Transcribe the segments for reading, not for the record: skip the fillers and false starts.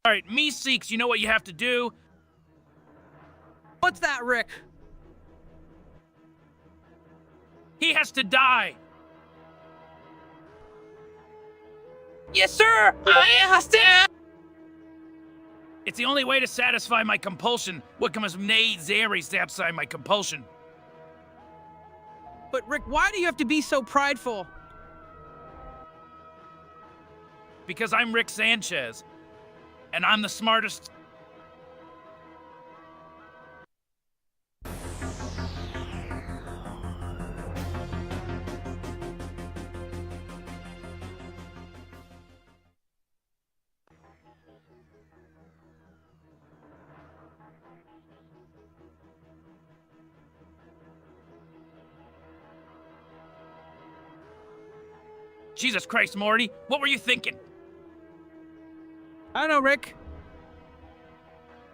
All right, me Seeks, you know what you have to do? What's that, Rick? He has to die. Yes, sir. I understand. It's the only way to satisfy my compulsion. What comes to satisfy my compulsion? But Rick, why do you have to be so prideful? Because I'm Rick Sanchez, and I'm the smartest. Jesus Christ, Morty, what were you thinking? I don't know, Rick.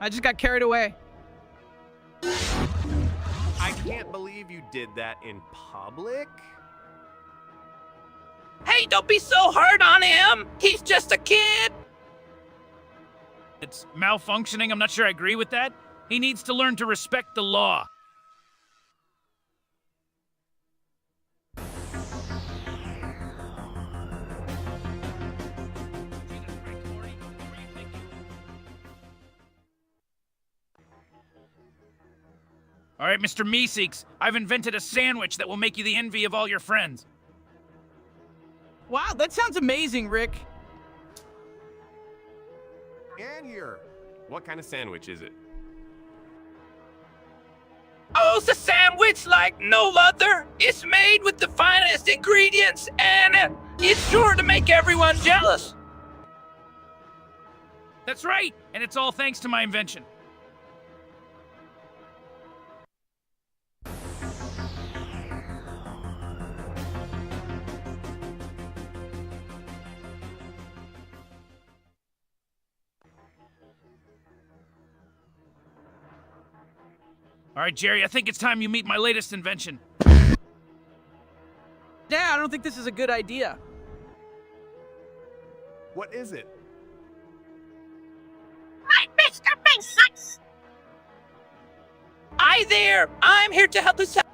I just got carried away. I can't believe you did that in public. Hey, don't be so hard on him. He's just a kid. It's malfunctioning. I'm not sure I agree with that. He needs to learn to respect the law. All right, Mr. Meeseeks, I've invented a sandwich that will make you the envy of all your friends. Wow, that sounds amazing, Rick. And here, what kind of sandwich is it? Oh, it's a sandwich like no other. It's made with the finest ingredients, and it's sure to make everyone jealous. That's right, and it's all thanks to my invention. All right, Jerry, I think it's time you meet my latest invention. Dad, I don't think this is a good idea. What is it? Hi, Mr. Meeseeks. Hi there. I'm here to help us out.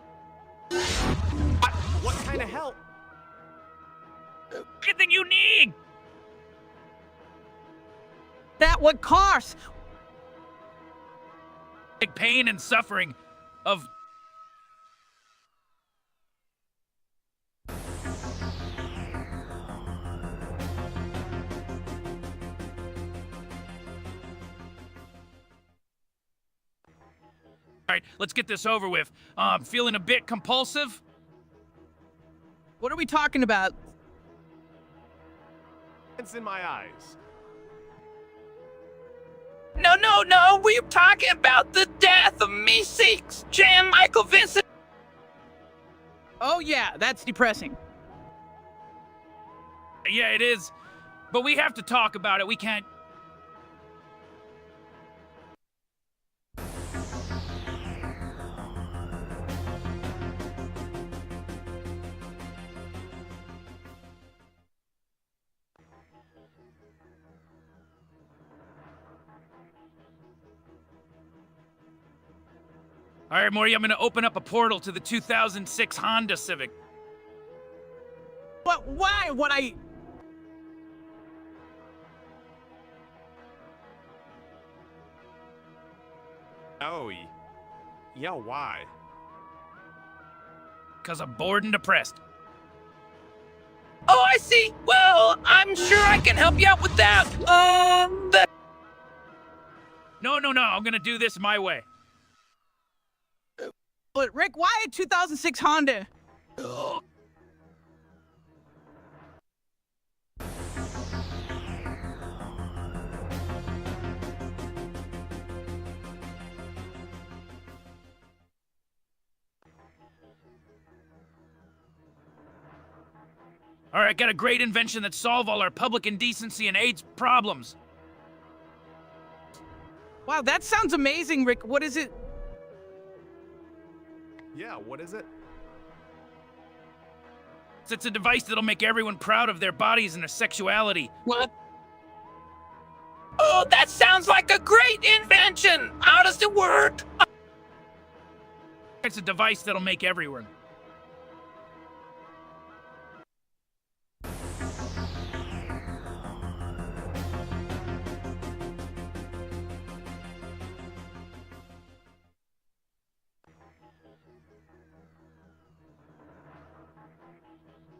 What kind of help? Anything you need! That what costs? Like pain and suffering of... All right, let's get this over with. Feeling a bit compulsive? What are we talking about? It's in my eyes. No. We're talking about the death of Meeseeks, Jan Michael Vincent. Oh yeah, that's depressing. Yeah, it is. But we have to talk about it. We can't... All right, Morty, I'm gonna open up a portal to the 2006 Honda Civic. But why? What I... Oh, yeah, why? Because I'm bored and depressed. Oh, I see. Well, I'm sure I can help you out with that. No, I'm gonna do this my way. But Rick, why a 2006 Honda? All right, got a great invention that solve all our public indecency and AIDS problems. Wow, that sounds amazing, Rick. What is it? Yeah, what is it? It's a device that'll make everyone proud of their bodies and their sexuality. What? Oh, that sounds like a great invention! How does it work? It's a device that'll make everyone.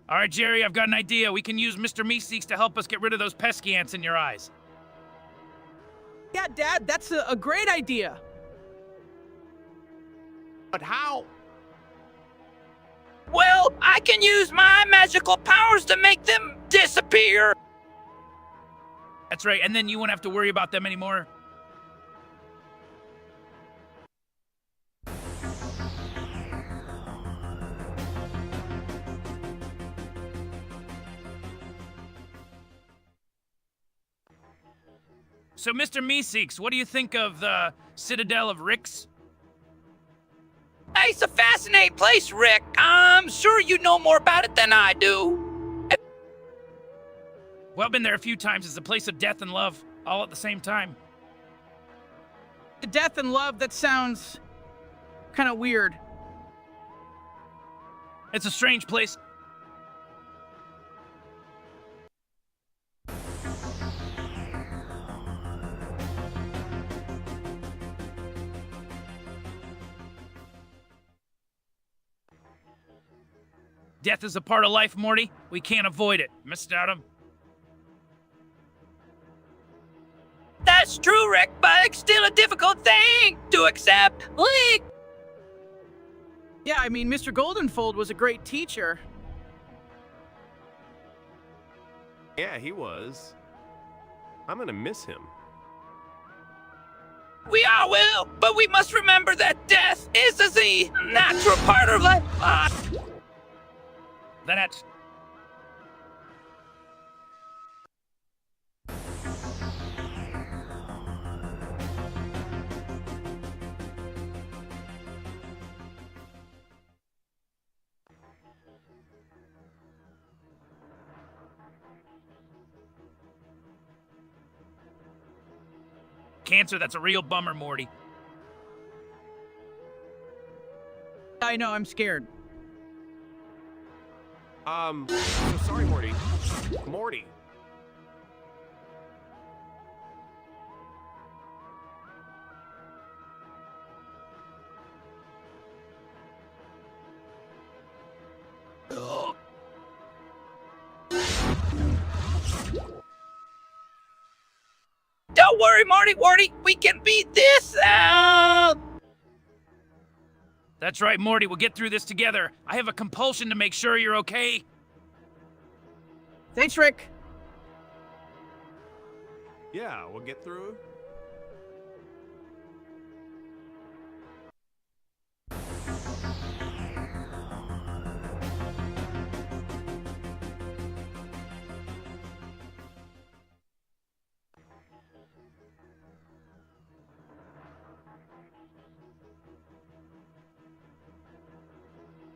All right, Jerry, I've got an idea. We can use Mr. Meeseeks to help us get rid of those pesky ants in your eyes. Yeah, Dad, that's a great idea. But how? Well, I can use my magical powers to make them disappear. That's right, and then you won't have to worry about them anymore. So, Mr. Meeseeks, what do you think of the Citadel of Ricks? It's a fascinating place, Rick. I'm sure you know more about it than I do. Well, I've been there a few times. It's a place of death and love, all at the same time. The death and love, that sounds kind of weird. It's a strange place. Death is a part of life, Morty. We can't avoid it. Missed out on. That's true, Rick, but it's still a difficult thing to accept. Like, Yeah, I mean, Mr. Goldenfold was a great teacher. Yeah, he was. I'm gonna miss him. we all will, but we must remember that death is the natural part of life. That's. Cancer, that's a real bummer, Morty. I know, I'm scared. So sorry, Morty. Morty. Don't worry, Morty, we can beat this out. That's right, Morty. We'll get through this together. I have a compulsion to make sure you're okay. Thanks, Rick. Yeah, we'll get through.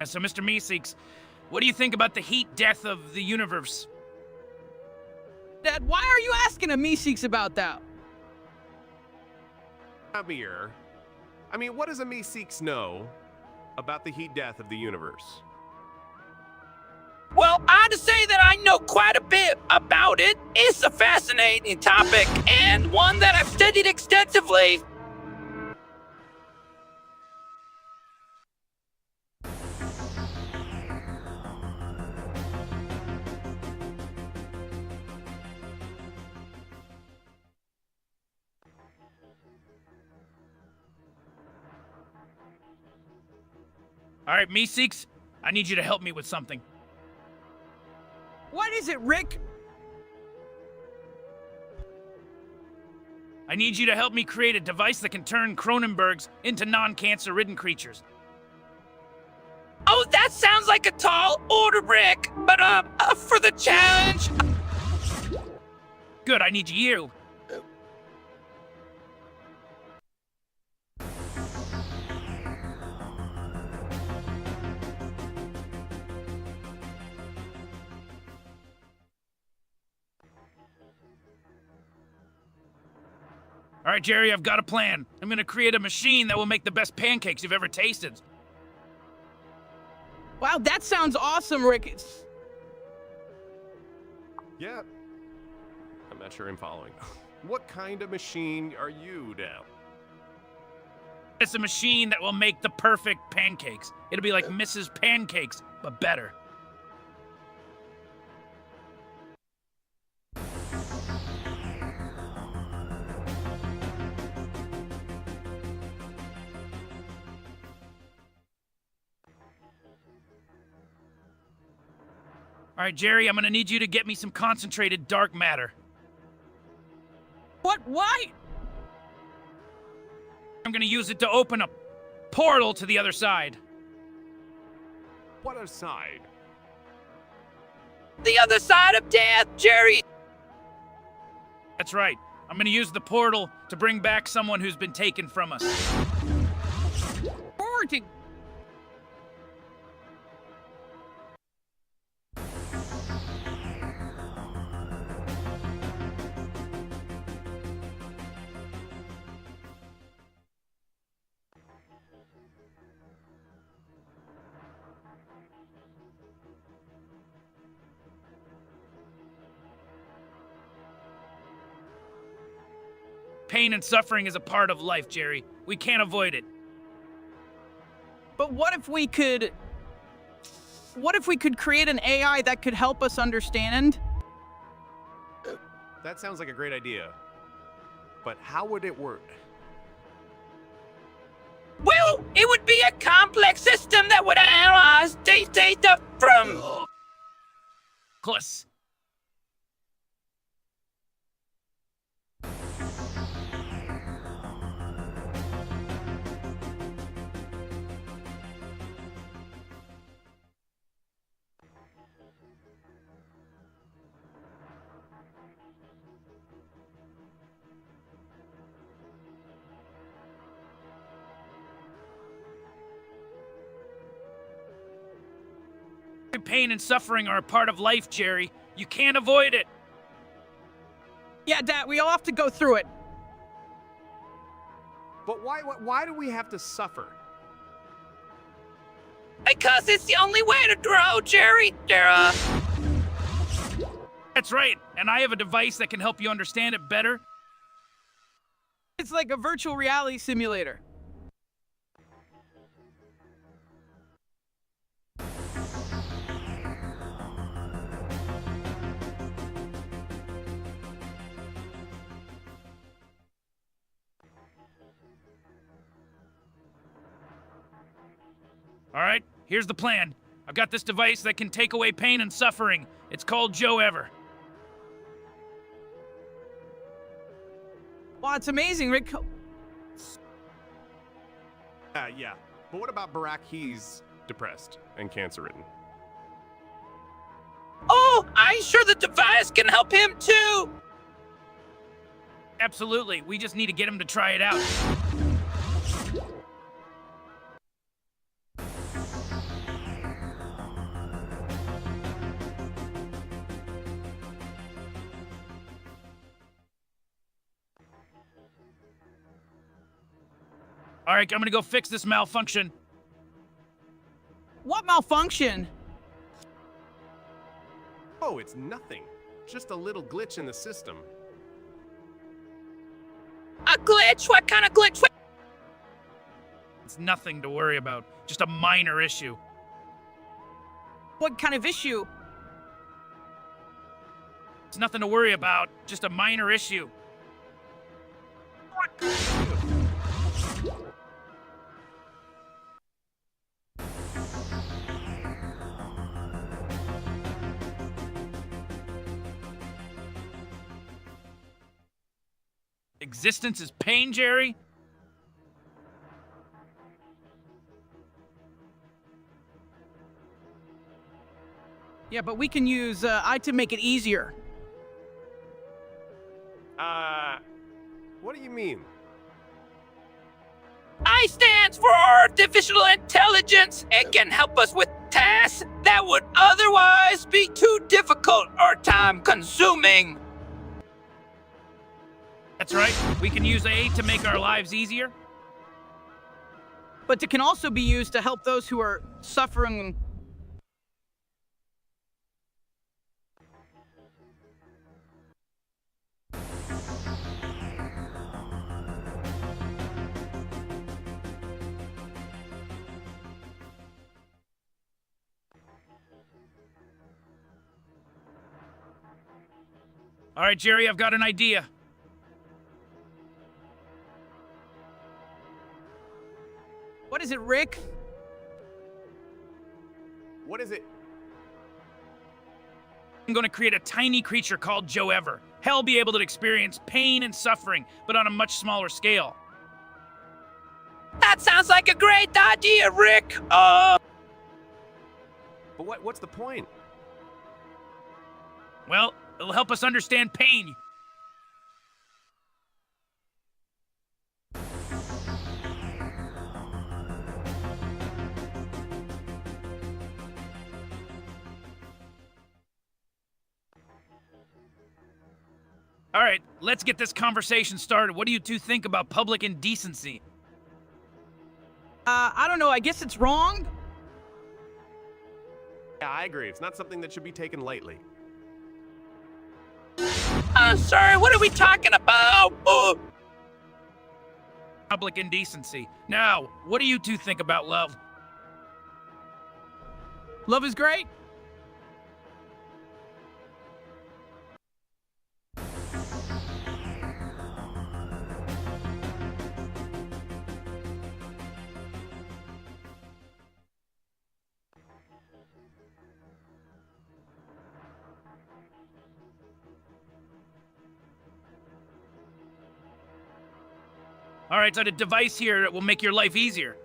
So, Mr. Meeseeks, what do you think about the heat death of the universe? Dad, why are you asking a Meeseeks about that? Beer. I mean, what does a Meeseeks know about the heat death of the universe? Well, I to say that I know quite a bit about it. It's a fascinating topic and one that I've studied extensively. All right, Meeseeks, I need you to help me with something. What is it, Rick? I need you to help me create a device that can turn Cronenbergs into non-cancer-ridden creatures. Oh, that sounds like a tall order, Rick. But for the challenge. Good, I need you. All right, Jerry, I've got a plan. I'm gonna create a machine that will make the best pancakes you've ever tasted. Wow, that sounds awesome, Rick. Yeah. I'm not sure I'm following. What kind of machine are you now? It's a machine that will make the perfect pancakes. It'll be like Mrs. Pancakes, but better. All right, Jerry, I'm gonna need you to get me some concentrated dark matter. What? Why? I'm gonna use it to open a portal to the other side. What aside? The other side of death, Jerry. That's right. I'm gonna use the portal to bring back someone who's been taken from us. Morty. Pain and suffering is a part of life, Jerry. We can't avoid it. But what if we could create an AI that could help us understand? That sounds like a great idea. But how would it work? Well, it would be a complex system that would analyze data from... Close. Pain and suffering are a part of life, Jerry. You can't avoid it. Yeah, Dad, we all have to go through it. But why do we have to suffer? Because it's the only way to grow, Jerry. That's right. And I have a device that can help you understand it better. It's like a virtual reality simulator. All right, here's the plan. I've got this device that can take away pain and suffering. It's called Joe Ever. Wow, it's amazing, Rick. Yeah. But what about Barack? He's depressed and cancer-ridden. Oh, I'm sure the device can help him too. Absolutely. We just need to get him to try it out. All right, I'm gonna go fix this malfunction. What malfunction? Oh, it's nothing. Just a little glitch in the system. A glitch? What kind of glitch? It's nothing to worry about. Just a minor issue. What kind of issue? It's nothing to worry about. Just a minor issue. Existence is pain, Jerry? Yeah, but we can use I to make it easier. What do you mean? I stands for artificial intelligence. It can help us with tasks that would otherwise be too difficult or time-consuming. That's right. We can use AI to make our lives easier. But it can also be used to help those who are suffering. All right, Jerry, I've got an idea. What is it, Rick? What is it? I'm going to create a tiny creature called Joe Ever. He'll be able to experience pain and suffering, but on a much smaller scale. That sounds like a great idea, Rick. But what's the point? Well, it'll help us understand pain. All right, let's get this conversation started. What do you two think about public indecency? I don't know. I guess it's wrong. Yeah, I agree. It's not something that should be taken lightly. Sorry, what are we talking about? Public indecency. Now, what do you two think about love? Love is great. All right, so I got a device here that will make your life easier.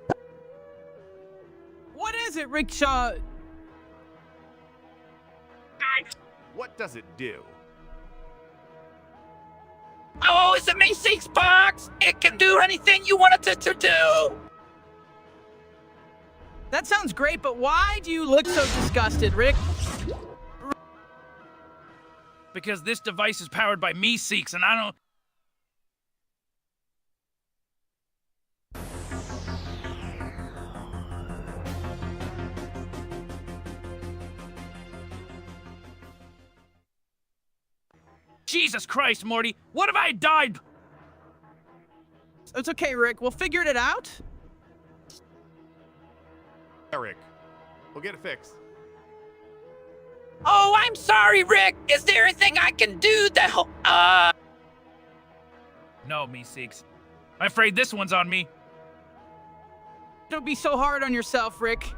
What is it, Rickshaw? What does it do? Oh, it's a Me6 box. It can do anything you want it to do. That sounds great, but why do you look so disgusted, Rick? Because this device is powered by Me6, and I don't... Jesus Christ, Morty! What if I died? It's okay, Rick. We'll figure it out. Eric, we'll get it fixed. Oh, I'm sorry, Rick. Is there anything I can do to help? No, Me6. I'm afraid this one's on me. Don't be so hard on yourself, Rick.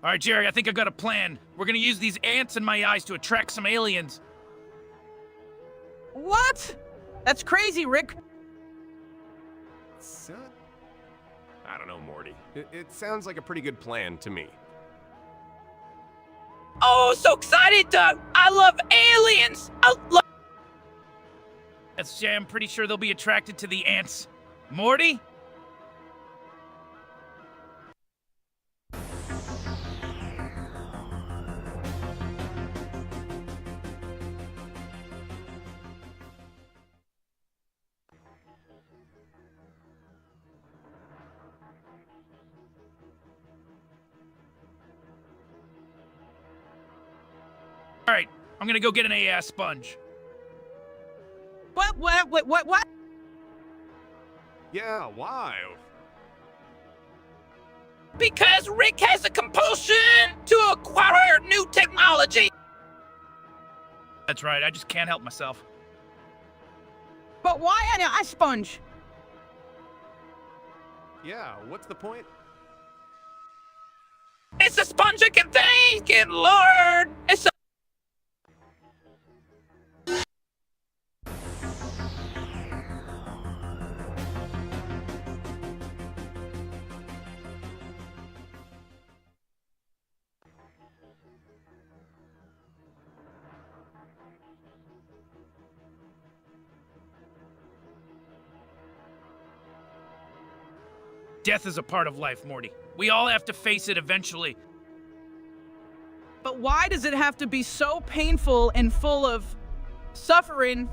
All right, Jerry, I think I've got a plan. We're gonna use these ants in my eyes to attract some aliens. What? That's crazy, Rick. So, I don't know, Morty. It sounds like a pretty good plan to me. Oh, so excited, Doug. I love aliens. Yes, Jay, I'm pretty sure they'll be attracted to the ants. Morty? All right, I'm gonna go get an AI sponge. What? Yeah, why? Because Rick has a compulsion to acquire new technology. That's right, I just can't help myself. But why an ice sponge? Yeah, what's the point? It's a sponge that can think and learn. It's a Death is a part of life, Morty. We all have to face it eventually. But why does it have to be so painful and full of suffering?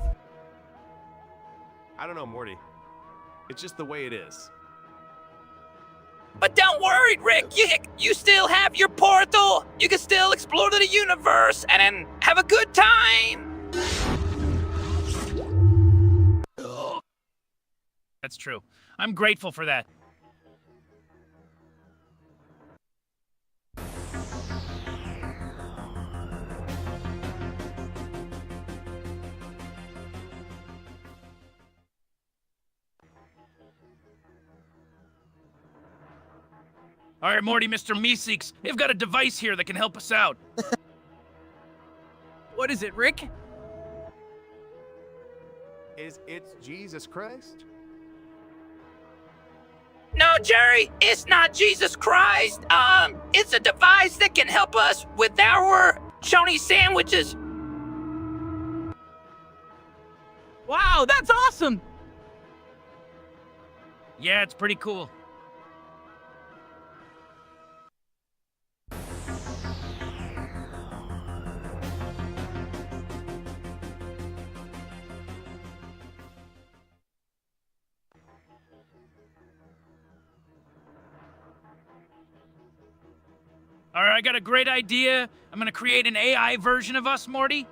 I don't know, Morty. It's just the way it is. But don't worry, Rick. You still have your portal. You can still explore the universe and then have a good time. That's true. I'm grateful for that. All right, Morty, Mr. Meeseeks, we've got a device here that can help us out. What is it, Rick? It's Jesus Christ? No, Jerry, it's not Jesus Christ. It's a device that can help us with our chony sandwiches. Wow, that's awesome! Yeah, it's pretty cool. All right, I got a great idea. I'm gonna create an AI version of us, Morty.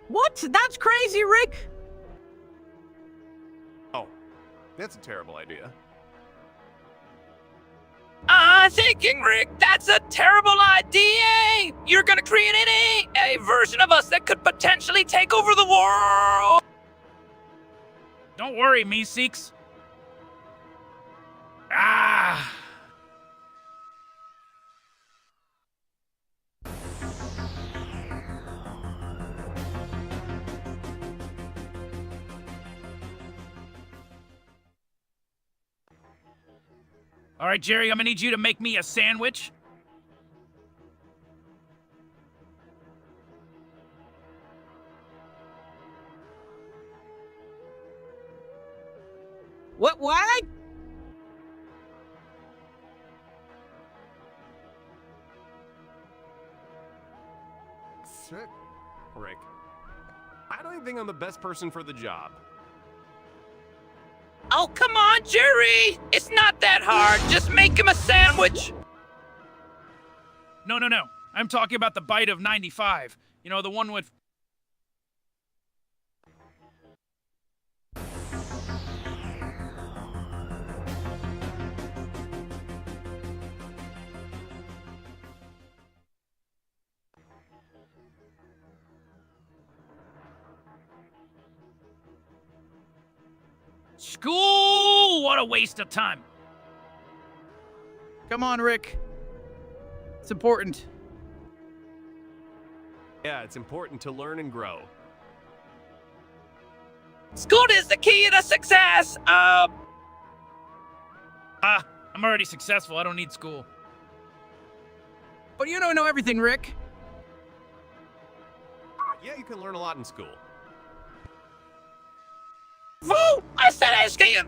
What? That's crazy, Rick! Oh, that's a terrible idea. Thinking, Rick, that's a terrible idea. You're gonna create a version of us that could potentially take over the world. Don't worry, Meeseeks. Ah! All right, Jerry, I'm gonna need you to make me a sandwich. What? Sick. Rick, I don't even think I'm the best person for the job. Oh, come on, Jerry. It's not that hard. Just make him a sandwich. No. I'm talking about the bite of 95. You know, the one with... School! What a waste of time. Come on, Rick. It's important. Yeah, it's important to learn and grow. School is the key to success. I'm already successful. I don't need school. But you don't know everything, Rick. Yeah, you can learn a lot in school. Woo! I said ask him.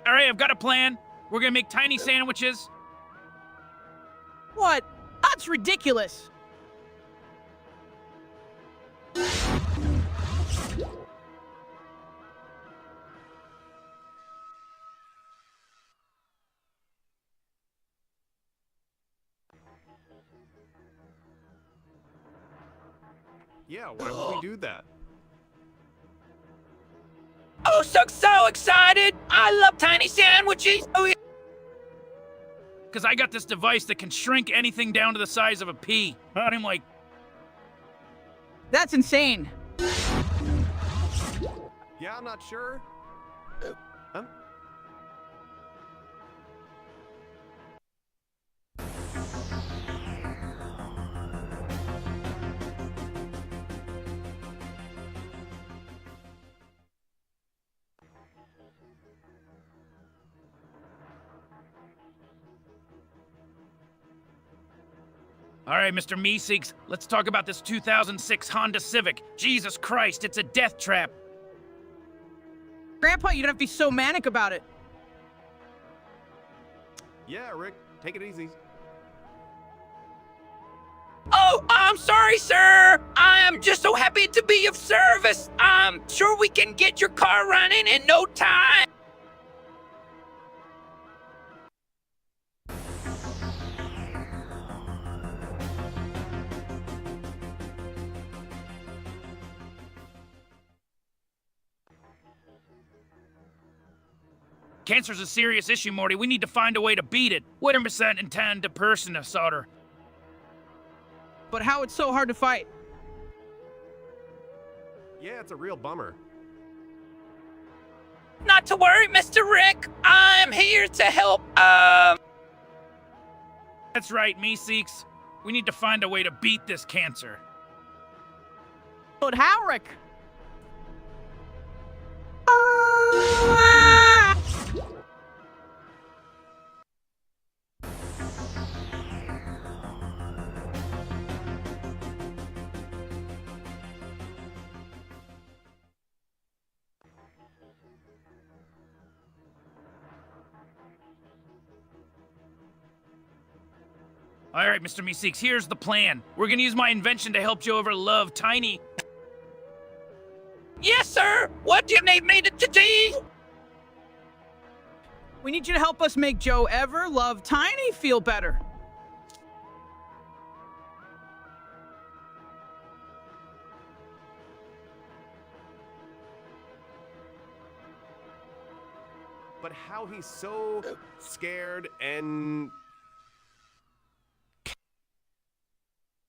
All right, I've got a plan. We're gonna make tiny sandwiches. What? That's ridiculous. Yeah, why would we do that? Oh, so excited. I love tiny sandwiches. Oh, yeah. Because I got this device that can shrink anything down to the size of a pea. And I'm like, That's insane. Yeah, I'm not sure. Huh? All right, Mr. Meeseeks, let's talk about this 2006 Honda Civic. Jesus Christ, it's a death trap. Grandpa, you don't have to be so manic about it. Yeah, Rick, take it easy. Oh, I'm sorry, sir. I am just so happy to be of service. I'm sure we can get your car running in no time. Cancer's a serious issue, Morty. We need to find a way to beat it. 100% intend to person solder. But how it's so hard to fight. Yeah, it's a real bummer. Not to worry, Mr. Rick. I'm here to help. That's right, Meeseeks. We need to find a way to beat this cancer. But how, Rick? All right, Mr. Meeseeks, here's the plan. We're gonna use my invention to help Joe over love Tiny. Yes, sir. What do you need me to do? We need you to help us make Joe ever love Tiny feel better. But how he's so scared and...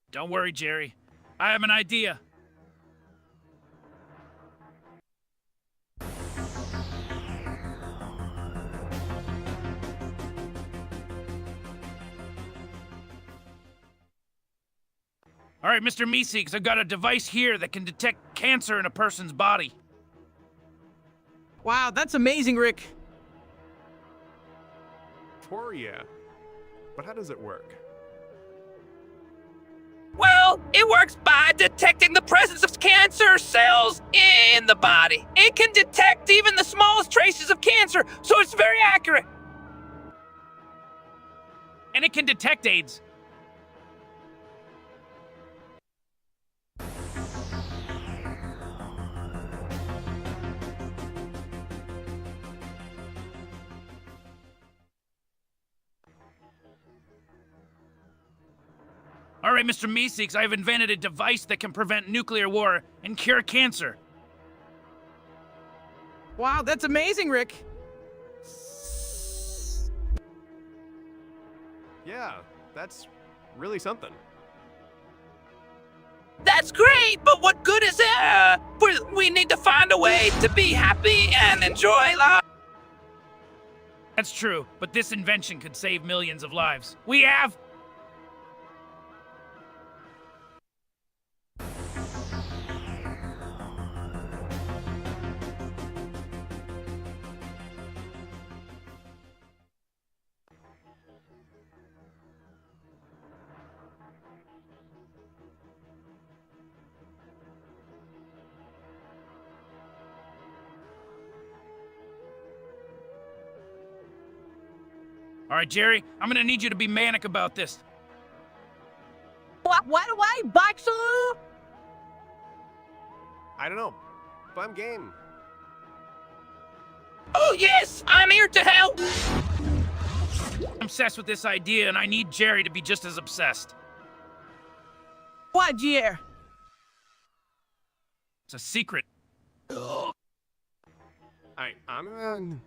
Don't worry, Jerry. I have an idea. All right, Mr. Meeseeks, I've got a device here that can detect cancer in a person's body. Wow, that's amazing, Rick. Yeah. But how does it work? Well, it works by detecting the presence of cancer cells in the body. It can detect even the smallest traces of cancer, so it's very accurate. And it can detect AIDS. All right, Mr. Meeseeks, I've invented a device that can prevent nuclear war and cure cancer. Wow, that's amazing, Rick. Yeah, that's really something. That's great, but what good is it? We need to find a way to be happy and enjoy life. That's true, but this invention could save millions of lives. We have... All right, Jerry, I'm gonna need you to be manic about this. What away, Baxter? I don't know, but I'm game. Oh yes, I'm here to help. I'm obsessed with this idea, and I need Jerry to be just as obsessed. What, Jer? It's a secret. I'm...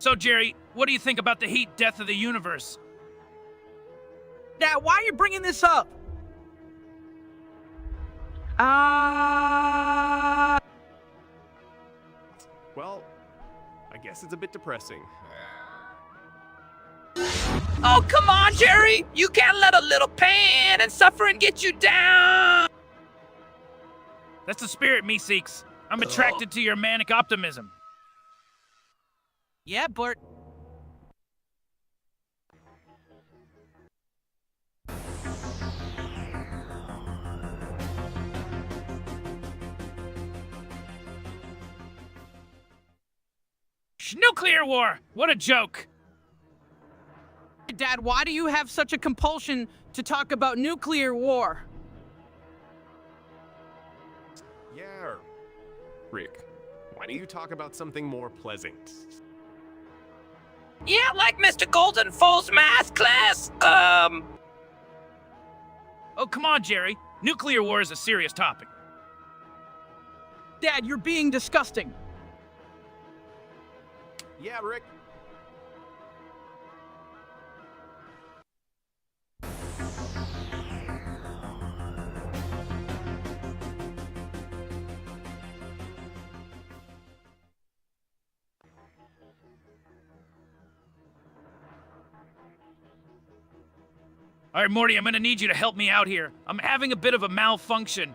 So, Jerry, what do you think about the heat death of the universe? Dad, why are you bringing this up? Well, I guess it's a bit depressing. Oh, come on, Jerry! You can't let a little pain and suffering get you down! That's the spirit, Meeseeks. I'm attracted to your manic optimism. Yeah, Bart. Nuclear war! What a joke! Dad, why do you have such a compulsion to talk about nuclear war? Yeah, Rick, why don't you talk about something more pleasant? Yeah, like Mr. Goldenfull's math class. Oh, come on, Jerry. Nuclear war is a serious topic. Dad, you're being disgusting. Yeah, Rick. All right, Morty, I'm gonna need you to help me out here. I'm having a bit of a malfunction.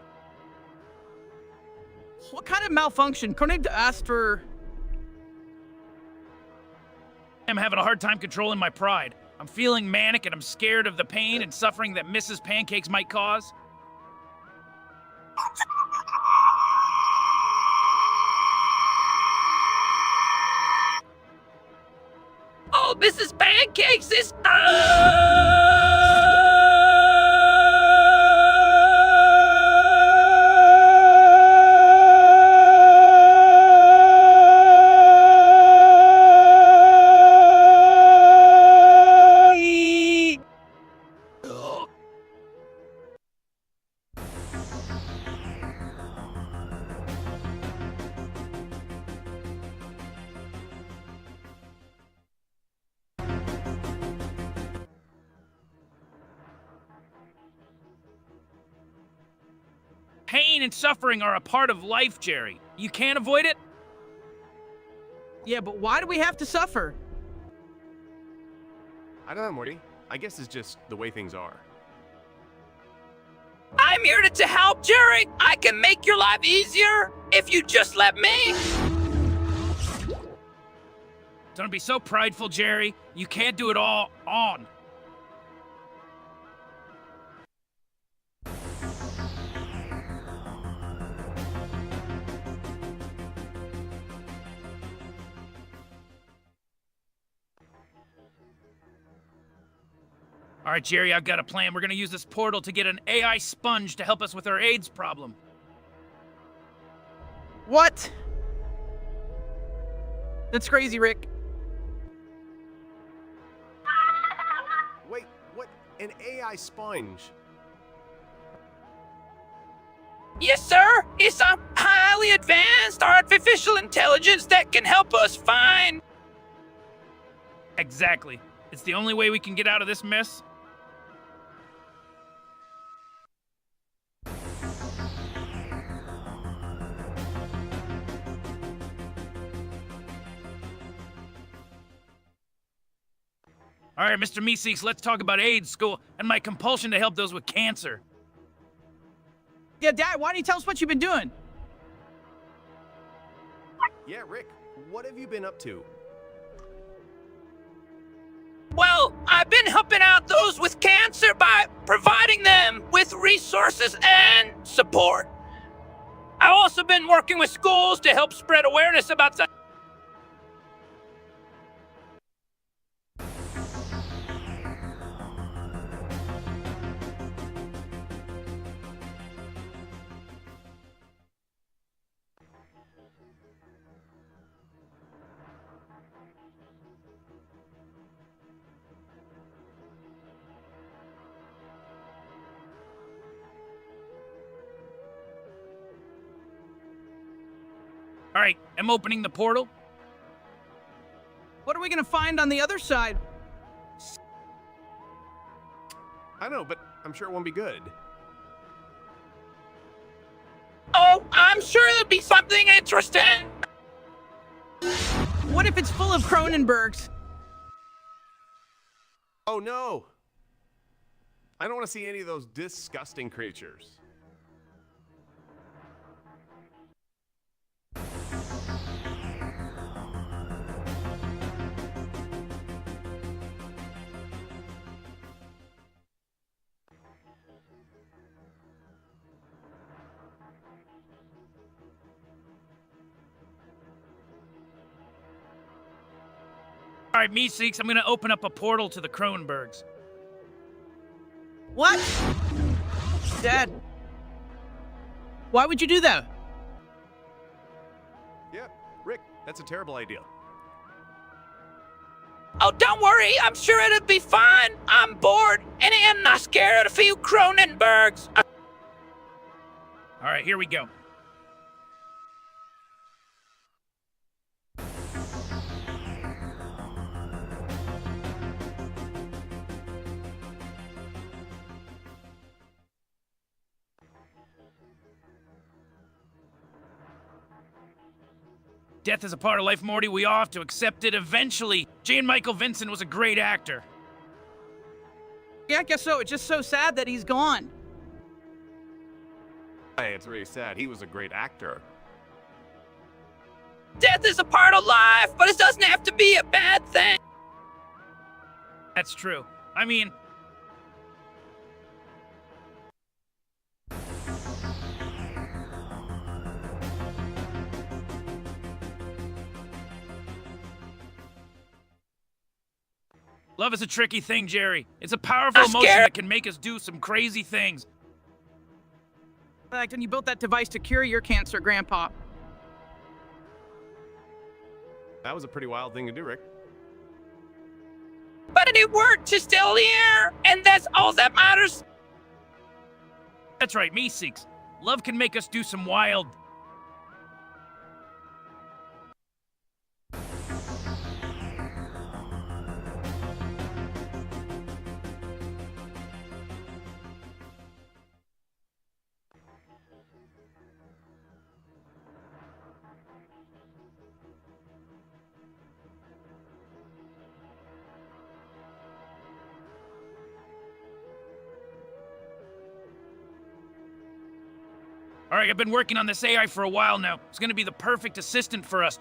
What kind of malfunction? Couldn't I ask for... I'm having a hard time controlling my pride. I'm feeling manic and I'm scared of the pain and suffering that Mrs. Pancakes might cause. Oh, Mrs. Pancakes is... Pain and suffering are a part of life, Jerry. You can't avoid it? Yeah, but why do we have to suffer? I don't know, Morty. I guess it's just the way things are. I'm here to help, Jerry. I can make your life easier if you just let me. Don't be so prideful, Jerry. You can't do it all on. All right, Jerry, I've got a plan. We're gonna use this portal to get an AI sponge to help us with our AIDS problem. What? That's crazy, Rick. Wait, what? An AI sponge? Yes, sir. It's a highly advanced artificial intelligence that can help us find... Exactly. It's the only way we can get out of this mess. All right, Mr. Meeseeks, let's talk about AIDS, school, and my compulsion to help those with cancer. Yeah, Dad, why don't you tell us what you've been doing? Yeah, Rick, what have you been up to? Well, I've been helping out those with cancer by providing them with resources and support. I've also been working with schools to help spread awareness about the... All right, I'm opening the portal. What are we we gonna find on the other side? I know, but I'm sure it won't be good. Oh, I'm sure there'll be something interesting. What if it's full of Cronenbergs? Oh no! I don't want to see any of those disgusting creatures. All right, Meeseeks, I'm gonna open up a portal to the Cronenbergs. What? Dad. Why would you do that? Yeah, Rick, that's a terrible idea. Oh, don't worry. I'm sure it'll be fine. I'm bored, and I'm not scared of a few Cronenbergs. All right, here we go. Death is a part of life, Morty. We all have to accept it eventually. J. Michael Vincent was a great actor. Yeah, I guess so. It's just so sad that he's gone. Hey, it's really sad. He was a great actor. Death is a part of life, but it doesn't have to be a bad thing. That's true. I mean, love is a tricky thing, Jerry. It's a powerful I'm emotion scared. that can make us do some crazy things. Like, and you built that device to cure your cancer, Grandpa. That was a pretty wild thing to do, Rick. But it worked. She's still here, and that's all that matters. That's right, Meeseeks. Love can make us do some wild. All right, I've been working on this AI for a while now. It's gonna be the perfect assistant for us.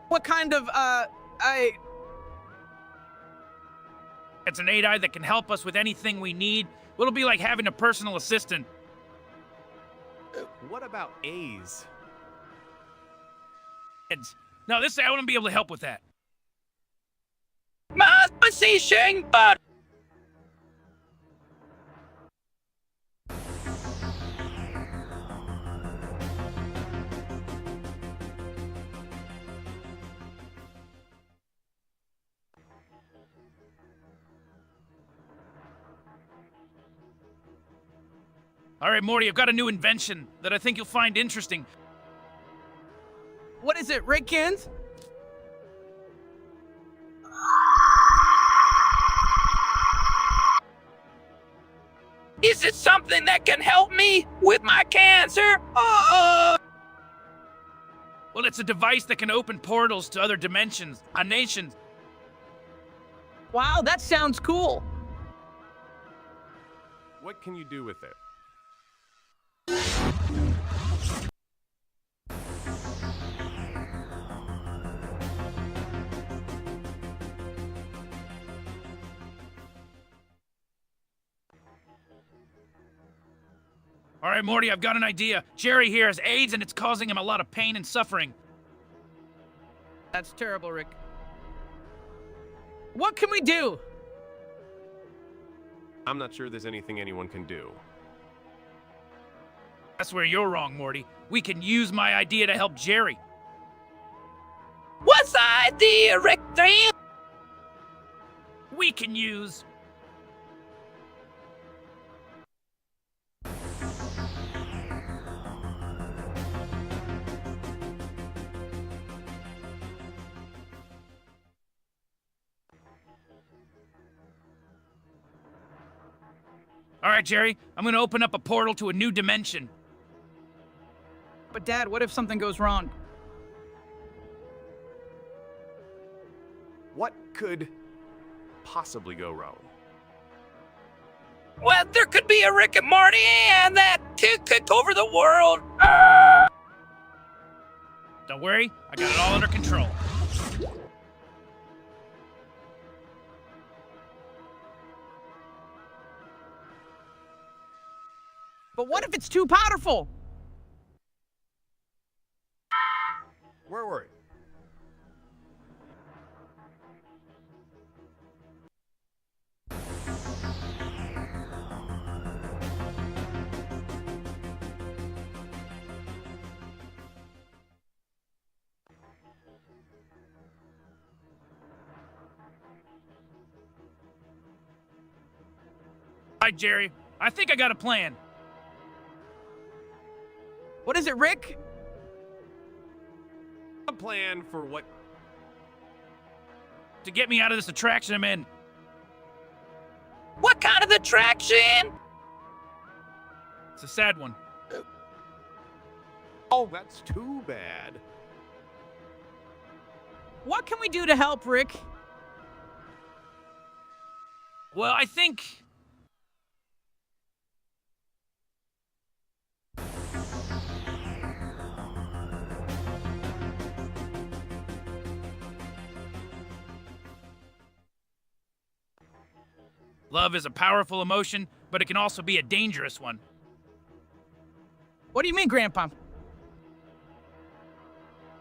What kind of, It's an AI that can help us with anything we need. It'll be like having a personal assistant. What about A's? No, I wouldn't be able to help with that. My position, but All right, Morty, I've got a new invention that I think you'll find interesting. what is it, Rickens? is it something that can help me with my cancer? Well, it's a device that can open portals to other dimensions, nations. Wow, that sounds cool. What can you do with it? All right, Morty, I've got an idea. Jerry here has AIDS and it's causing him a lot of pain and suffering. That's terrible, Rick. What can we do? I'm not sure there's anything anyone can do. That's where you're wrong, Morty. We can use my idea to help Jerry. What's the idea, Rick 3? We can use... All right, Jerry, I'm gonna open up a portal to a new dimension. But Dad, what if something goes wrong? What could possibly go wrong? Well, there could be a Rick and Morty and that could take over the world. Don't worry, I got it all under control. But what if it's too powerful? Where were you? All right, Jerry, I think I got a plan. What is it, Rick? A plan for what? To get me out of this attraction I'm in. What kind of attraction? It's a sad one. Oh, that's too bad. What can we do to help, Rick? Well, I think... Love is a powerful emotion, but it can also be a dangerous one. What do you mean, Grandpa?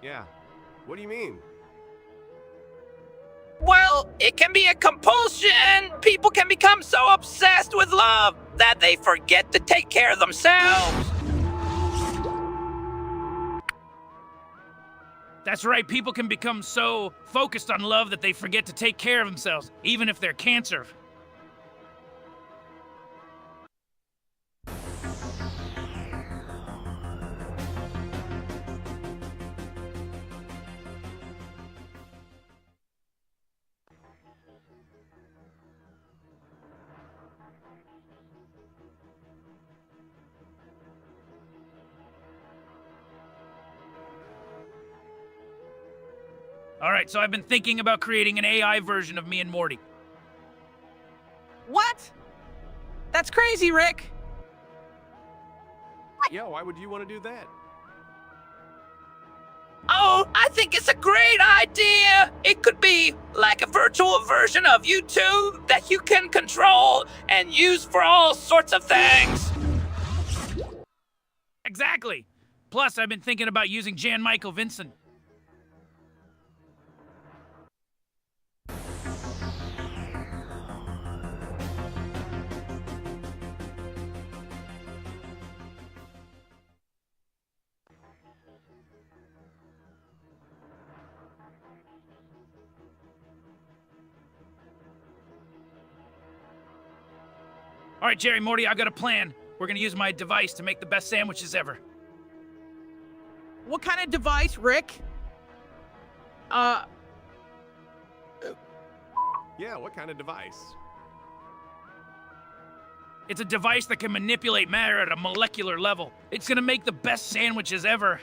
Yeah. What do you mean? Well, it can be a compulsion. People can become so obsessed with love that they forget to take care of themselves. That's right, people can become so focused on love that they forget to take care of themselves, even if they're cancer. All right, so I've been thinking about creating an AI version of me and Morty. What? That's crazy, Rick. Yeah, why would you want to do that? Oh, I think it's a great idea. It could be like a virtual version of you two that you can control and use for all sorts of things. Exactly. Plus, I've been thinking about using Jan Michael Vincent. All right, Jerry, Morty, I've got a plan. We're gonna use my device to make the best sandwiches ever. What kind of device, Rick? Yeah, what kind of device? It's a device that can manipulate matter at a molecular level. It's gonna make the best sandwiches ever.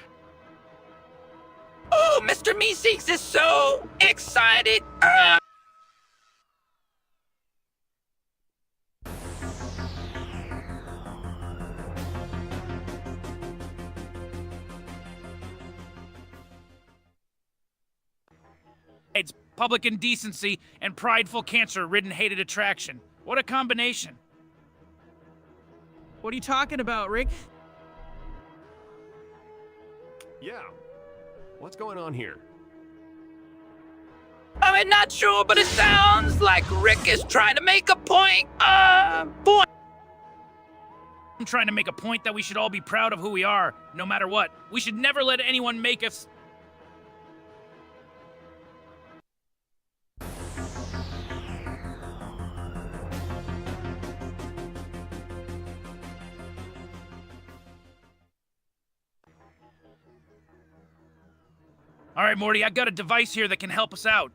Oh, Mr. Meeseeks is so excited. It's public indecency and prideful cancer-ridden hated attraction. What a combination. What are you talking about, Rick? Yeah. What's going on here? I'm not sure, but it sounds like Rick is trying to make a point. I'm trying to make a point that we should all be proud of who we are, no matter what. We should never let anyone make us... All right, Morty, I got a device here that can help us out.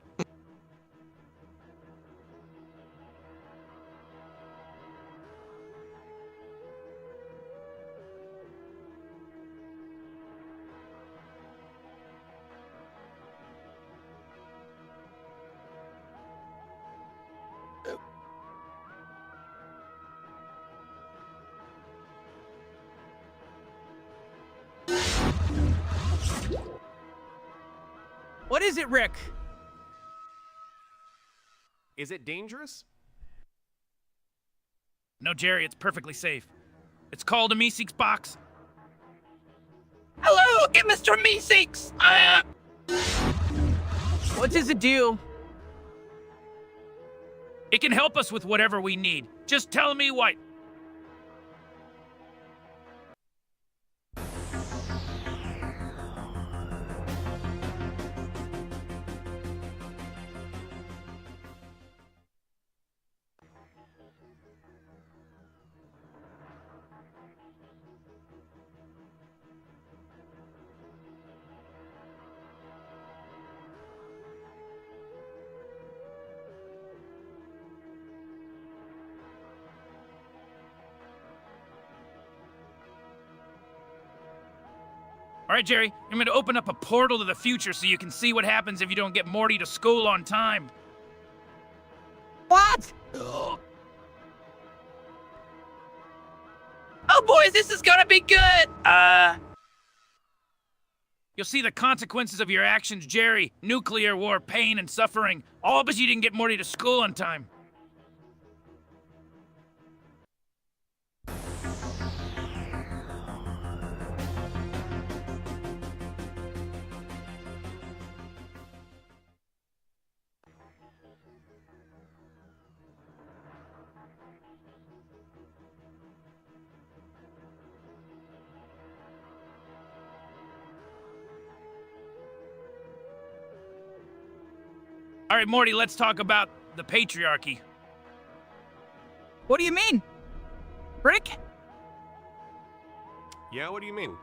What is it, Rick? Is it dangerous? No, Jerry, it's perfectly safe. It's called a Meeseeks box. Hello again, Mr. Meeseeks. What does it do? It can help us with whatever we need. Just tell me what. All right, Jerry, I'm gonna open up a portal to the future so you can see what happens if you don't get Morty to school on time. What? Oh boys, this is gonna be good. You'll see the consequences of your actions, Jerry. Nuclear war, pain, and suffering. All because you didn't get Morty to school on time. All right, Morty, let's talk about the patriarchy. What do you mean? Rick? Yeah, what do you mean?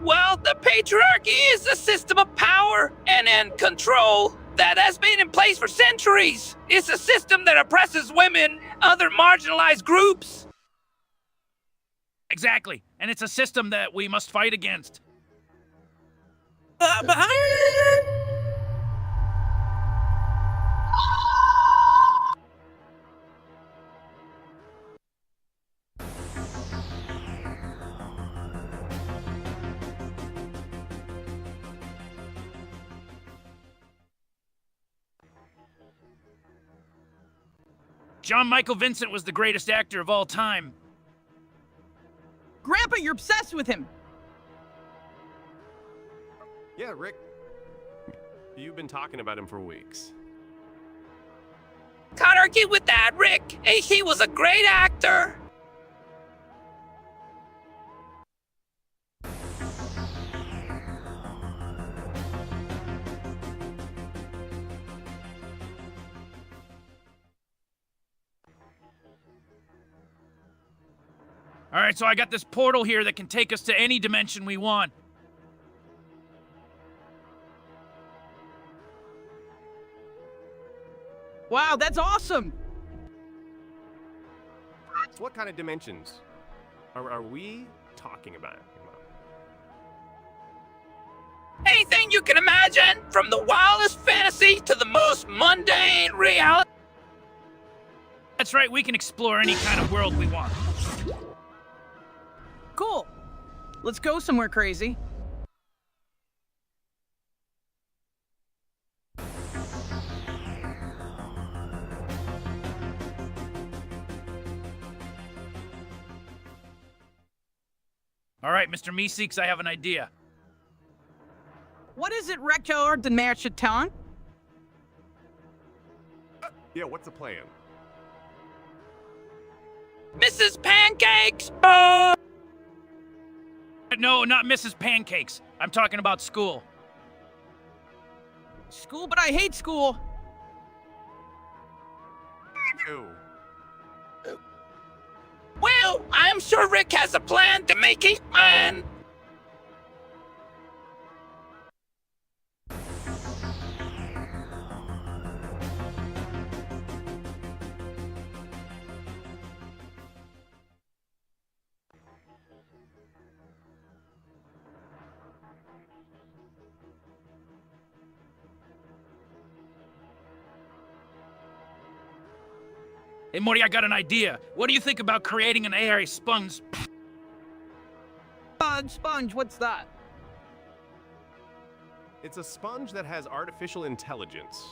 Well, the patriarchy is a system of power and control that has been in place for centuries. It's a system that oppresses women, other marginalized groups. Exactly, and it's a system that we must fight against. But John Michael Vincent was the greatest actor of all time. Grandpa, you're obsessed with him. Yeah, Rick. You've been talking about him for weeks. Can't argue with that, Rick. He was a great actor. All right, so I got this portal here that can take us to any dimension we want. Wow, that's awesome. What kind of dimensions are we talking about? Anything you can imagine, from the wildest fantasy to the most mundane reality. That's right, we can explore any kind of world we want. Cool. Let's go somewhere crazy. All right, Mr. Meeseeks, I have an idea. What is it, Rector de Merchiton? Yeah, what's the plan? Mrs. Pancakes, No, not Mrs. Pancakes. I'm talking about school. School, but I hate school. Ew. Well, I'm sure Rick has a plan to make it fun. Hey, Morty, I got an idea. What do you think about creating an AI sponge? Sponge, what's that? It's a sponge that has artificial intelligence.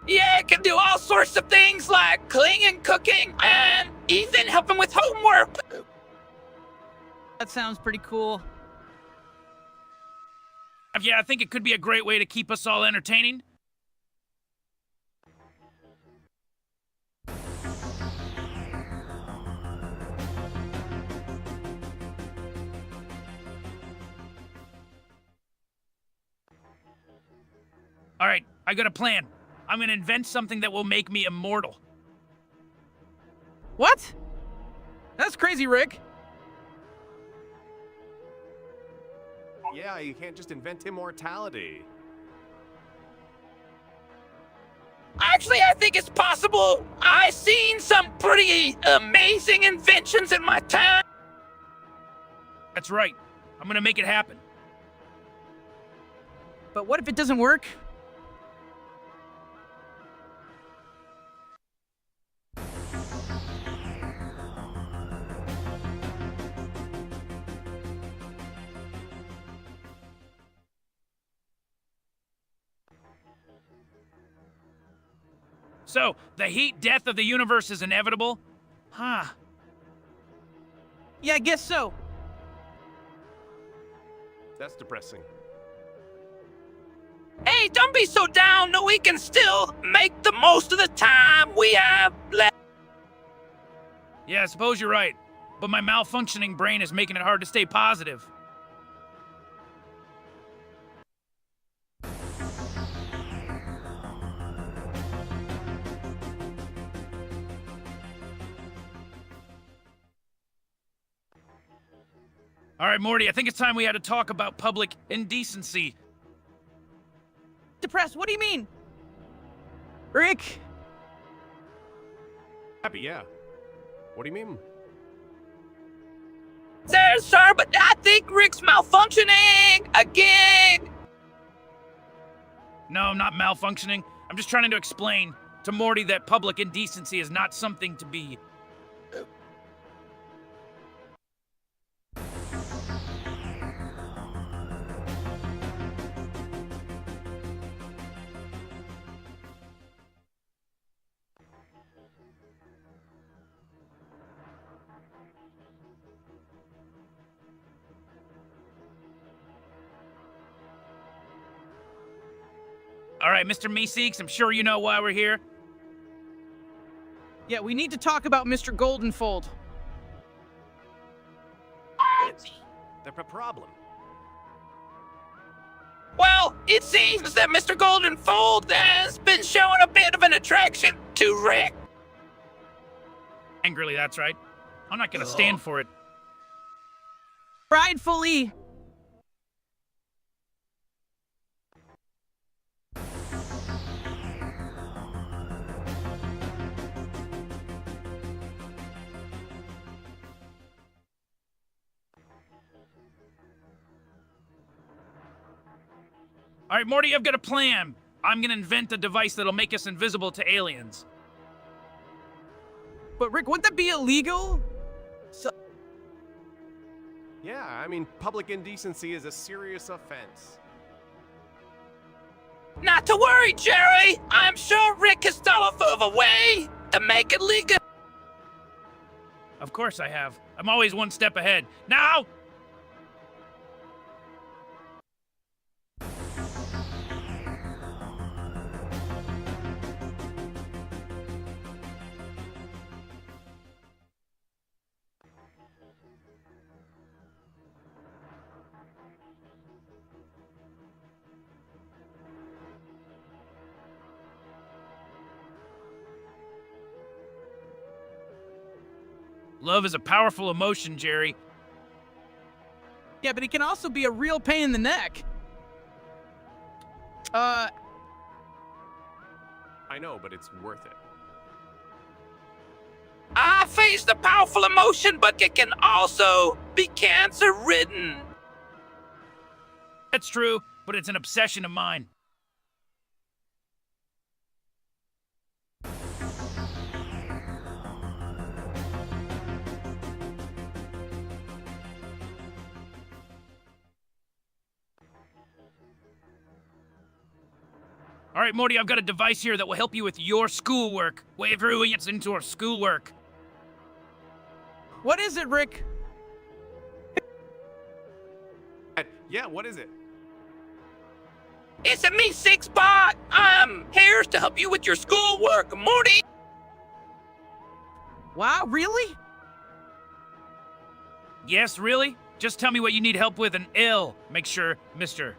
Yeah, it can do all sorts of things like cleaning, cooking, and even helping with homework. That sounds pretty cool. Yeah, I think it could be a great way to keep us all entertaining. All right, I got a plan. I'm gonna invent something that will make me immortal. What? That's crazy, Rick. Yeah, you can't just invent immortality. Actually, I think it's possible. I've seen some pretty amazing inventions in my time. That's right. I'm gonna make it happen. But what if it doesn't work? So, the heat death of the universe is inevitable? Huh. Yeah, I guess so. That's depressing. Hey, don't be so down. No, we can still make the most of the time we have left. Yeah, I suppose you're right. But my malfunctioning brain is making it hard to stay positive. All right, Morty, I think it's time we had to talk about public indecency. Depressed, what do you mean? Rick? Happy, yeah. What do you mean? There, sir, but I think Rick's malfunctioning again. No, I'm not malfunctioning. I'm just trying to explain to Morty that public indecency is not something to be... All right, Mr. Meeseeks, I'm sure you know why we're here. Yeah, we need to talk about Mr. Goldenfold. The problem. Well, it seems that Mr. Goldenfold has been showing a bit of an attraction to Rick. Angrily, that's right. I'm not gonna stand for it. Pridefully. All right, Morty, I've got a plan. I'm gonna invent a device that'll make us invisible to aliens. But Rick, wouldn't that be illegal? Yeah, I mean, public indecency is a serious offense. Not to worry, Jerry. I'm sure Rick has thought of a way to make it legal. Of course I have. I'm always one step ahead. Now! Love is a powerful emotion, Jerry. Yeah, but it can also be a real pain in the neck. I know, but it's worth it. I face the powerful emotion, but it can also be cancer-ridden. That's true, but it's an obsession of mine. All right, Morty, I've got a device here that will help you with your schoolwork. Wave ruins into our schoolwork. What is it, Rick? Yeah, what is it? It's a Me 6 bot. I'm here to help you with your schoolwork, Morty. Wow, really? Yes, really? Just tell me what you need help with and I'll make sure, mister.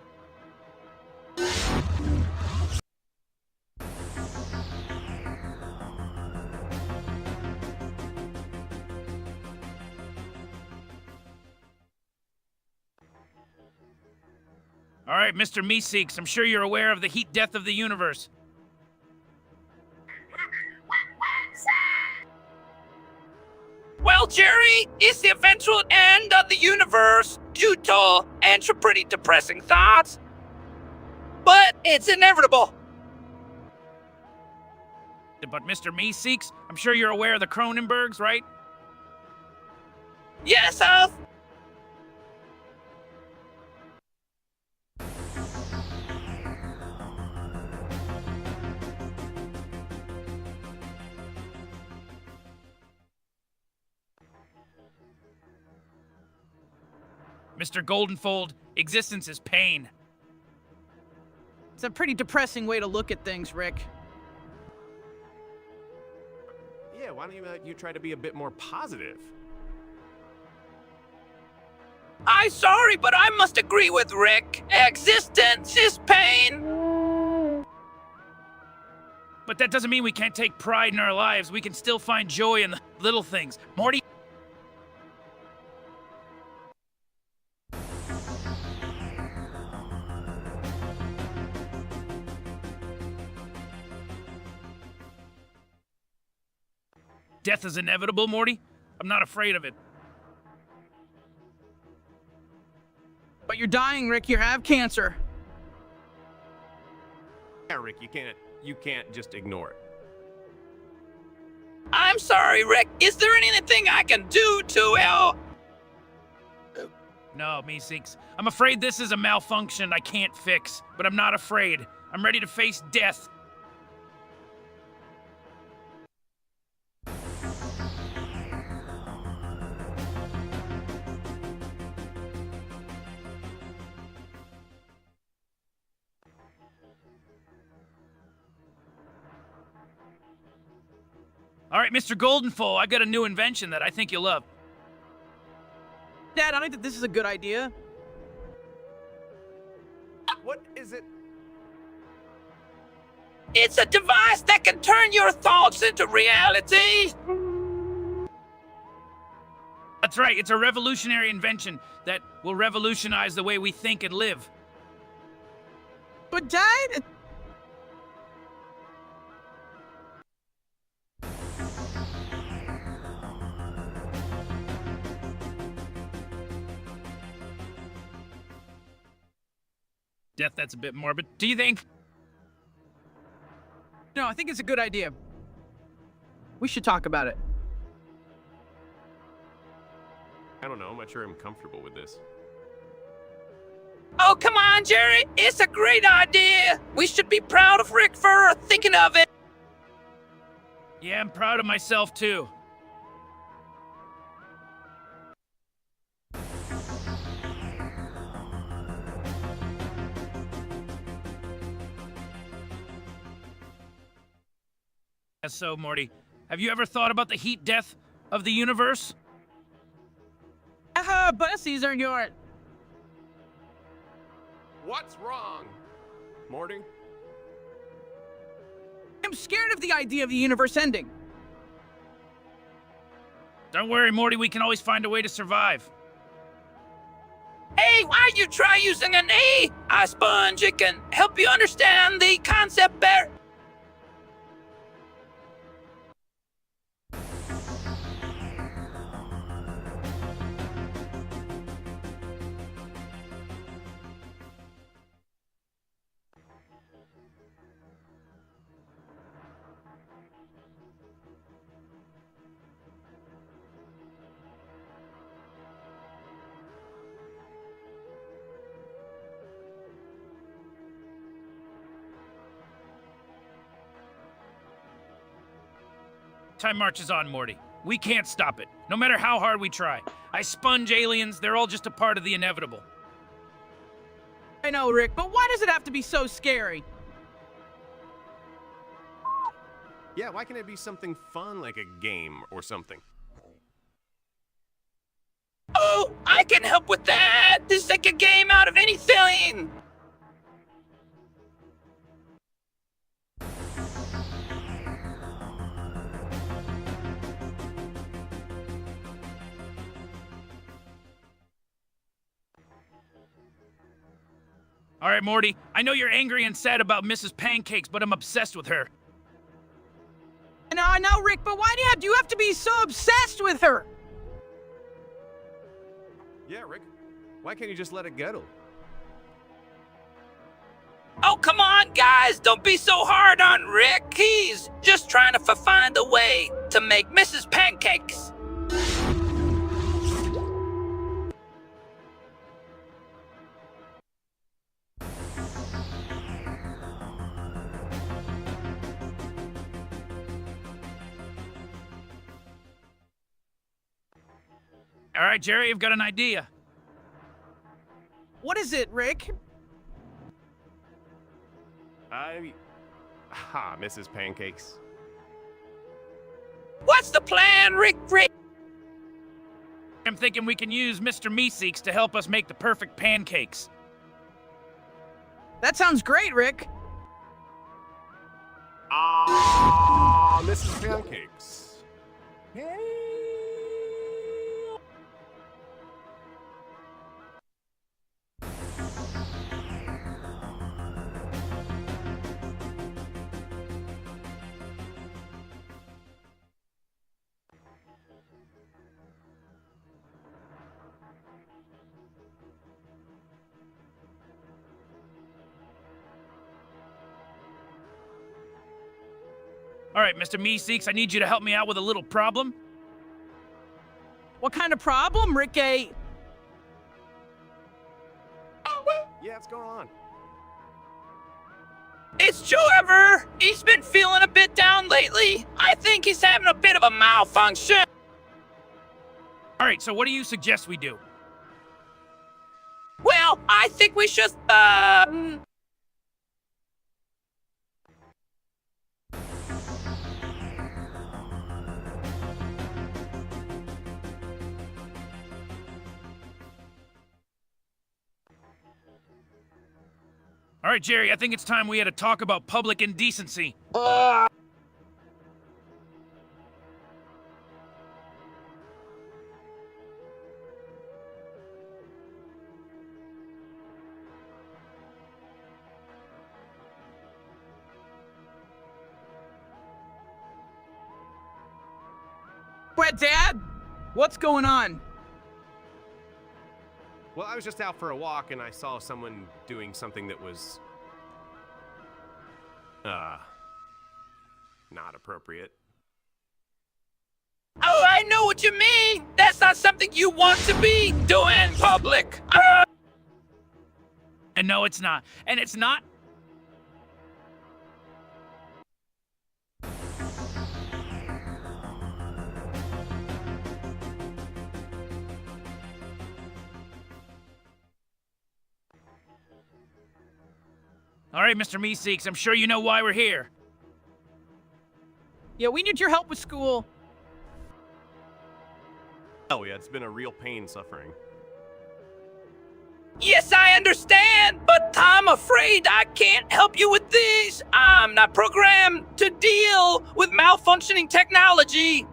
All right, Mr. Meeseeks, I'm sure you're aware of the heat death of the universe. Well, Jerry, it's the eventual end of the universe due to and some pretty depressing thoughts. But it's inevitable. But Mr. Meeseeks, I'm sure you're aware of the Cronenbergs, right? Yes, Mr. Goldenfold, existence is pain. It's a pretty depressing way to look at things, Rick. Yeah, why don't you try to be a bit more positive? I'm sorry, but I must agree with Rick. Existence is pain. But that doesn't mean we can't take pride in our lives. We can still find joy in the little things. Morty? Death is inevitable, Morty. I'm not afraid of it. But you're dying, Rick. You have cancer. Yeah, Rick, you can't just ignore it. I'm sorry, Rick. Is there anything I can do to help? No, Meeseeks. I'm afraid this is a malfunction I can't fix, but I'm not afraid. I'm ready to face death. All right, Mr. Goldenfold, I've got a new invention that I think you'll love. Dad, I don't think this is a good idea. What is it? It's a device that can turn your thoughts into reality. That's right, it's a revolutionary invention that will revolutionize the way we think and live. But Dad... Death, that's a bit morbid. Do you think? No, I think it's a good idea. We should talk about it. I don't know. I'm not sure I'm comfortable with this. Oh, come on, Jerry. It's a great idea. We should be proud of Rick for thinking of it. Yeah, I'm proud of myself, too. So, Morty, have you ever thought about the heat death of the universe? Bussies are your... What's wrong, Morty? I'm scared of the idea of the universe ending. Don't worry, Morty, we can always find a way to survive. Hey, why don't you try using an AI sponge? It can help you understand the concept better. Time marches on, Morty. We can't stop it, no matter how hard we try. I sponge aliens, they're all just a part of the inevitable. I know, Rick, but why does it have to be so scary? Yeah, why can't it be something fun like a game or something? Oh, I can help with that! Just take a game out of anything! All right, Morty, I know you're angry and sad about Mrs. Pancakes, but I'm obsessed with her. I know, Rick, but why do you have to be so obsessed with her? Yeah, Rick. Why can't you just let it go? Oh, come on, guys! Don't be so hard on Rick! He's just trying to find a way to make Mrs. Pancakes! All right, Jerry, I've got an idea. What is it, Rick? Mrs. Pancakes. What's the plan, Rick? I'm thinking we can use Mr. Meeseeks to help us make the perfect pancakes. That sounds great, Rick. Mrs. Pancakes. All right, Mr. Meeseeks, I need you to help me out with a little problem. What kind of problem, Rick? Yeah, what's going on? It's Trevor! He's been feeling a bit down lately. I think he's having a bit of a malfunction. All right, so what do you suggest we do? Well, I think we should, All right, Jerry, I think it's time we had a talk about public indecency. What, Dad? What's going on? Well, I was just out for a walk and I saw someone doing something that was not appropriate. Oh, I know what you mean! That's not something you want to be doing in public! And no, it's not. And it's not. All right, Mr. Meeseeks, I'm sure you know why we're here. Yeah, we need your help with school. Oh yeah, it's been a real pain suffering. Yes, I understand, but I'm afraid I can't help you with this. I'm not programmed to deal with malfunctioning technology.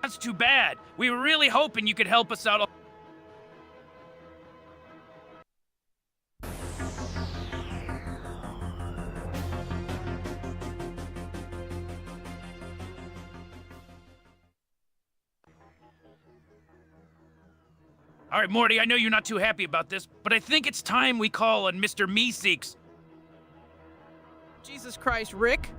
That's too bad. We were really hoping you could help us out. All right, Morty, I know you're not too happy about this, but I think it's time we call on Mr. Meeseeks. Jesus Christ, Rick.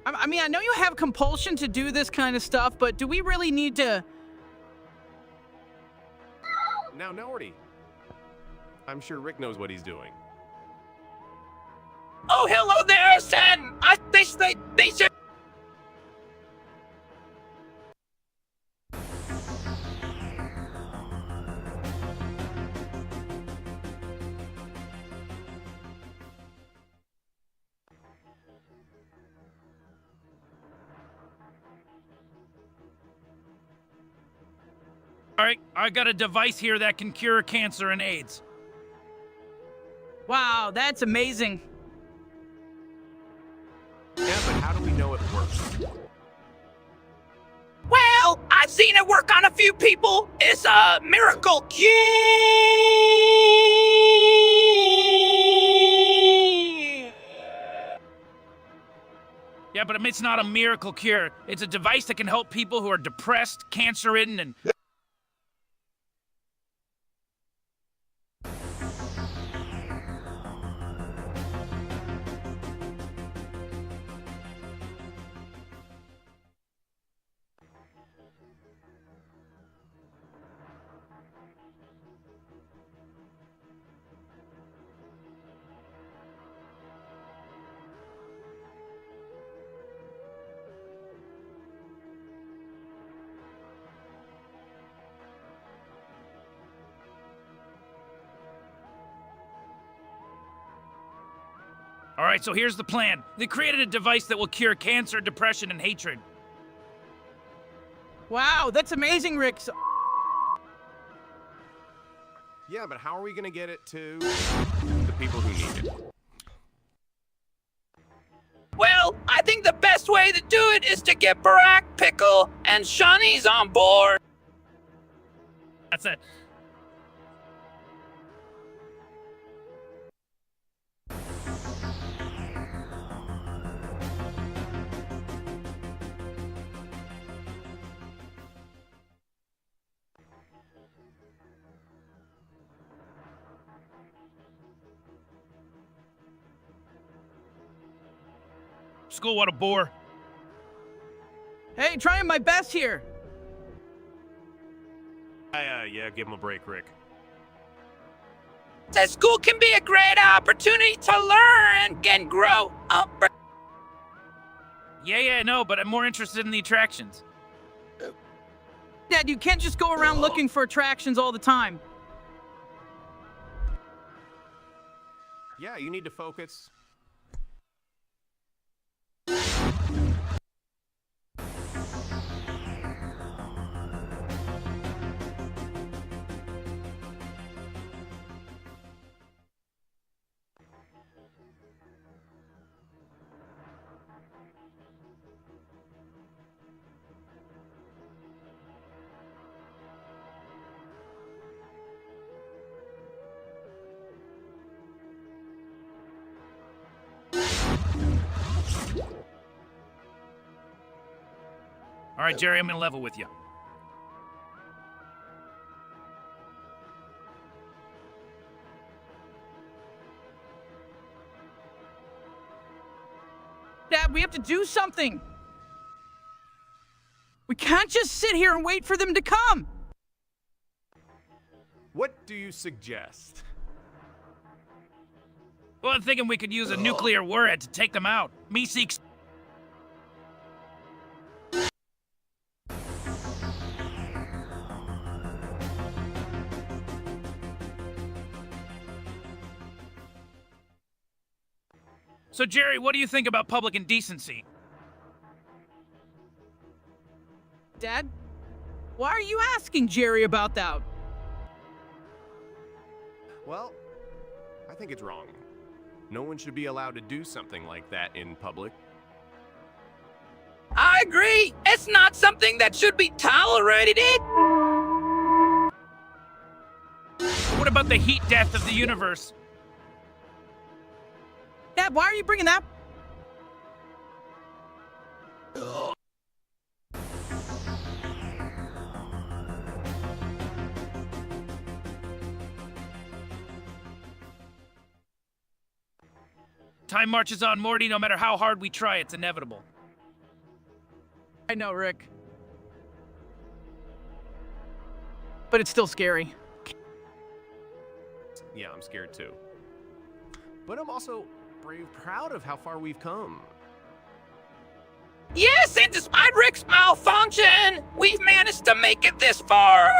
I mean, I know you have compulsion to do this kind of stuff, but do we really need to... Now, Morty. I'm sure Rick knows what he's doing. Oh, hello there, Sen. I think wish they should. All right, I got a device here that can cure cancer and AIDS. Wow, that's amazing. Yeah, but how do we know it works? Well, I've seen it work on a few people. It's a miracle cure. Yeah, but it's not a miracle cure. It's a device that can help people who are depressed, cancer-ridden, and... All right, so here's the plan. They created a device that will cure cancer, depression, and hatred. Wow, that's amazing, Rick. Yeah, but how are we gonna get it to the people who need it? Well, I think the best way to do it is to get Barack, Pickle, and Shawnee's on board. That's it. School, what a bore. Hey, trying my best here. Yeah, give him a break, Rick. That school can be a great opportunity to learn and grow up. Yeah, no, but I'm more interested in the attractions. Dad, you can't just go around looking for attractions all the time. Yeah, you need to focus. All right, Jerry, I'm gonna level with you. Dad, we have to do something. We can't just sit here and wait for them to come. What do you suggest? Well, I'm thinking we could use a nuclear warhead to take them out. Me seeks... So, Jerry, what do you think about public indecency? Dad, why are you asking Jerry about that? Well, I think it's wrong. No one should be allowed to do something like that in public. I agree. It's not something that should be tolerated. What about the heat death of the universe? Dad, why are you bringing that? Time marches on, Morty. No matter how hard we try, it's inevitable. I know, Rick. But it's still scary. Yeah, I'm scared too. But I'm also proud of how far we've come. Yes, and despite Rick's malfunction, we've managed to make it this far.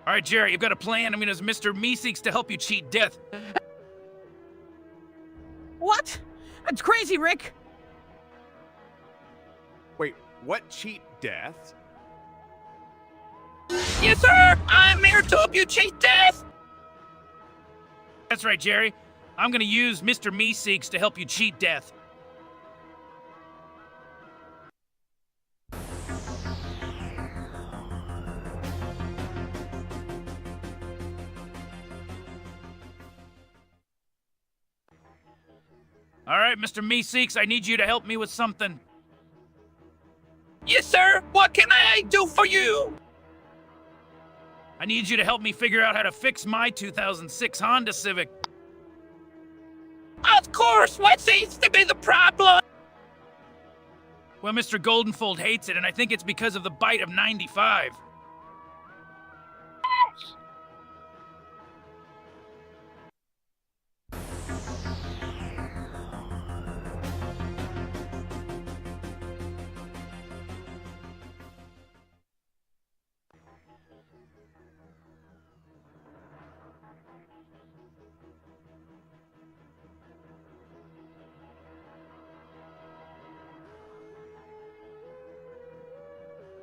All right, Jerry, you've got a plan. I mean, as Mr. Meeseeks to help you cheat death. What? That's crazy, Rick. Wait, what cheat death? Yes, sir. I'm here to help you cheat death. That's right, Jerry. I'm gonna use Mr. Meeseeks to help you cheat death. All right, Mr. Meeseeks, I need you to help me with something. Yes, sir. What can I do for you? I need you to help me figure out how to fix my 2006 Honda Civic. Of course. What seems to be the problem? Well, Mr. Goldenfold hates it, and I think it's because of the bite of 95.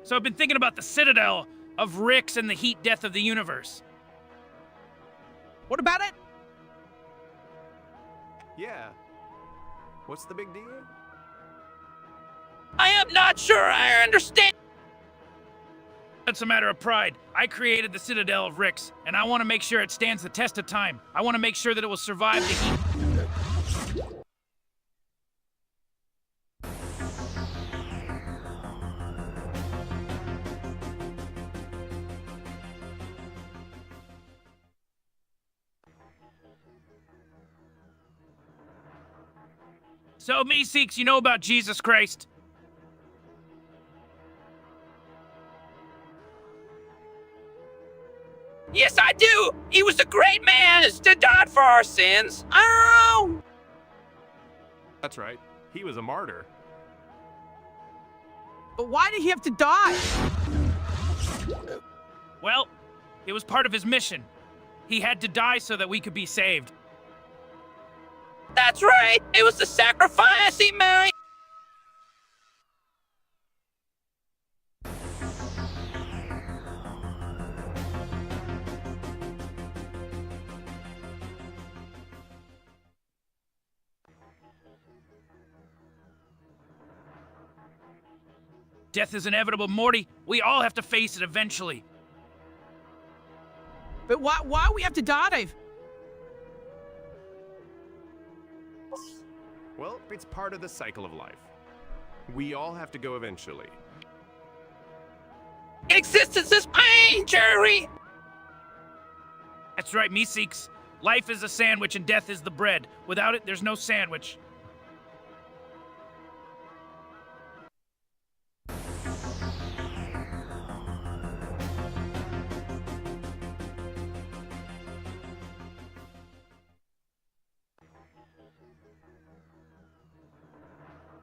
So I've been thinking about the citadel of Ricks and the heat death of the universe. What about it? Yeah. What's the big deal? I am not sure I understand. That's a matter of pride. I created the citadel of Ricks, and I want to make sure it stands the test of time. I want to make sure that it will survive the heat. So, Meeseeks, you know about Jesus Christ? Yes, I do. He was a great man to die for our sins. I don't know. That's right. He was a martyr. But why did he have to die? Well, it was part of his mission. He had to die so that we could be saved. That's right. It was the sacrifice he made. Death is inevitable, Morty. We all have to face it eventually. But why we have to die? Well, it's part of the cycle of life. We all have to go eventually. Existence is pain, Jerry. That's right, Meeseeks. Life is a sandwich and death is the bread. Without it, there's no sandwich.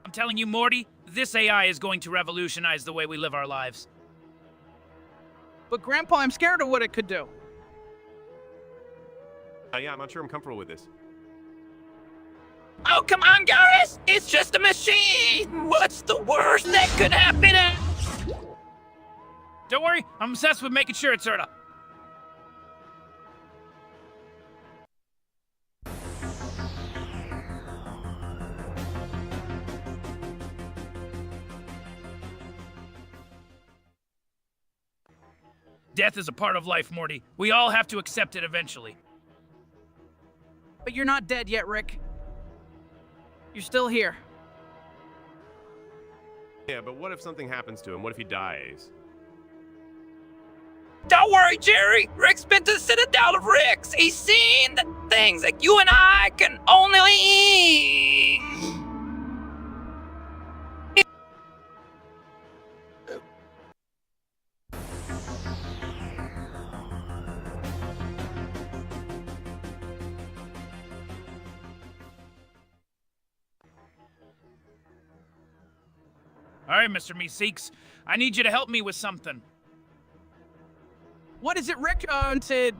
I'm telling you, Morty, this AI is going to revolutionize the way we live our lives. But Grandpa, I'm scared of what it could do. Yeah, I'm not sure I'm comfortable with this. Oh, come on, guys. It's just a machine. What's the worst that could happen? Don't worry, I'm obsessed with making sure it's sorta. Death is a part of life, Morty. We all have to accept it eventually. But you're not dead yet, Rick. You're still here. Yeah, but what if something happens to him? What if he dies? Don't worry, Jerry. Rick's been to the Citadel of Ricks. He's seen the things that you and I can only... All right, Mr. Meeseeks, I need you to help me with something. What is it Rick said?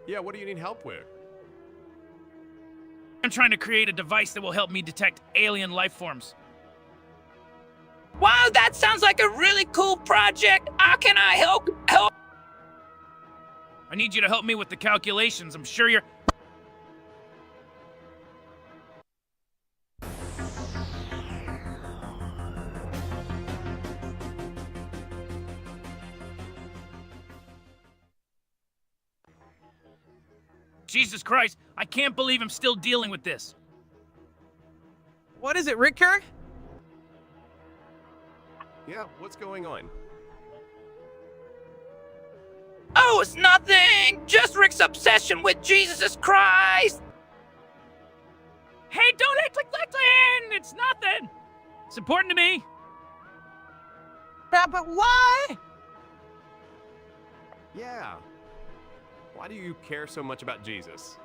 Yeah, what do you need help with? I'm trying to create a device that will help me detect alien life forms. Wow, that sounds like a really cool project. How can I help? I need you to help me with the calculations. I'm sure you're... Jesus Christ, I can't believe I'm still dealing with this. What is it, Ricker? Yeah, what's going on? Oh, it's nothing. Just Rick's obsession with Jesus Christ. Hey, don't act like Lachlan! It's nothing! It's important to me. Yeah, but why? Yeah. Why do you care so much about Jesus?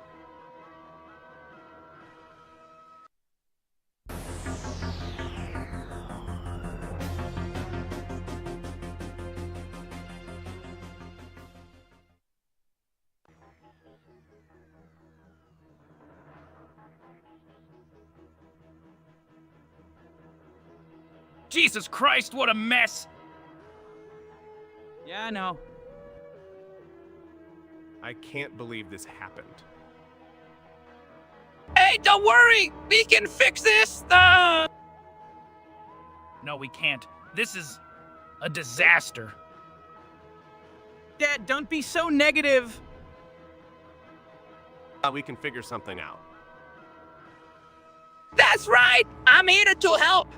Jesus Christ, what a mess! Yeah, I know. I can't believe this happened. Hey, don't worry. We can fix this. No, we can't. This is a disaster. Dad, don't be so negative. We can figure something out. That's right. I'm here to help.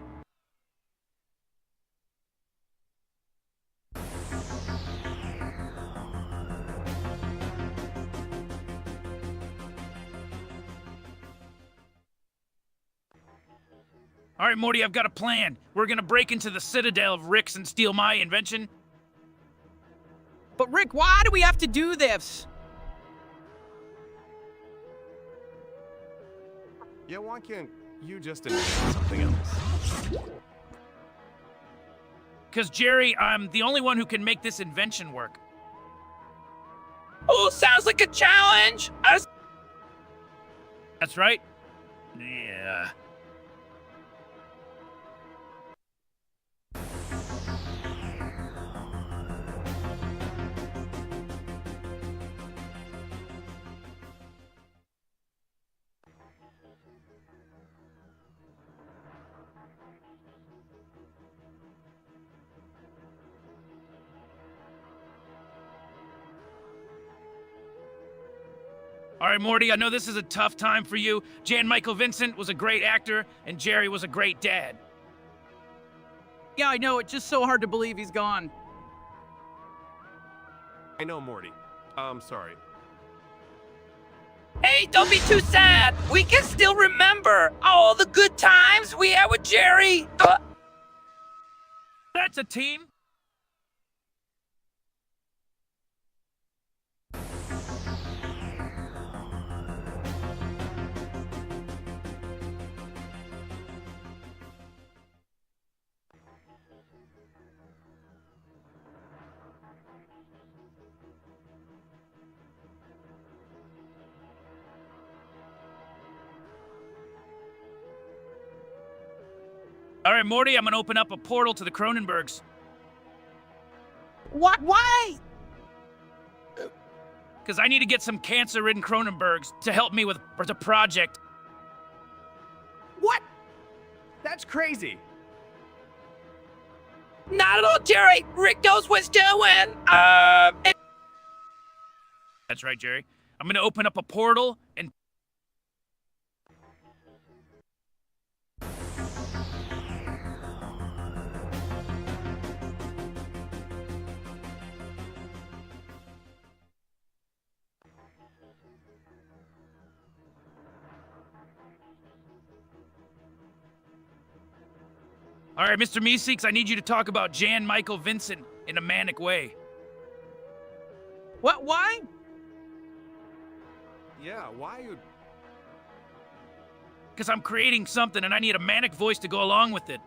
All right, Morty, I've got a plan. We're gonna break into the Citadel of Ricks and steal my invention. But Rick, why do we have to do this? Yeah, why can't you just invent something else? Because, Jerry, I'm the only one who can make this invention work. Oh, sounds like a challenge. That's right. Yeah. All right, Morty, I know this is a tough time for you. Jan Michael Vincent was a great actor, and Jerry was a great dad. Yeah, I know. It's just so hard to believe he's gone. I know, Morty. I'm sorry. Hey, don't be too sad. We can still remember all the good times we had with Jerry. That's a team. All right, Morty, I'm gonna open up a portal to the Cronenbergs. What? Why? Because I need to get some cancer-ridden Cronenbergs to help me with the project. What? That's crazy. Not at all, Jerry. Rick knows what's doing. That's right, Jerry. I'm gonna open up a portal and... All right, Mr. Meeseeks, I need you to talk about Jan Michael Vincent in a manic way. What? Why? Yeah, why you... Because I'm creating something and I need a manic voice to go along with it.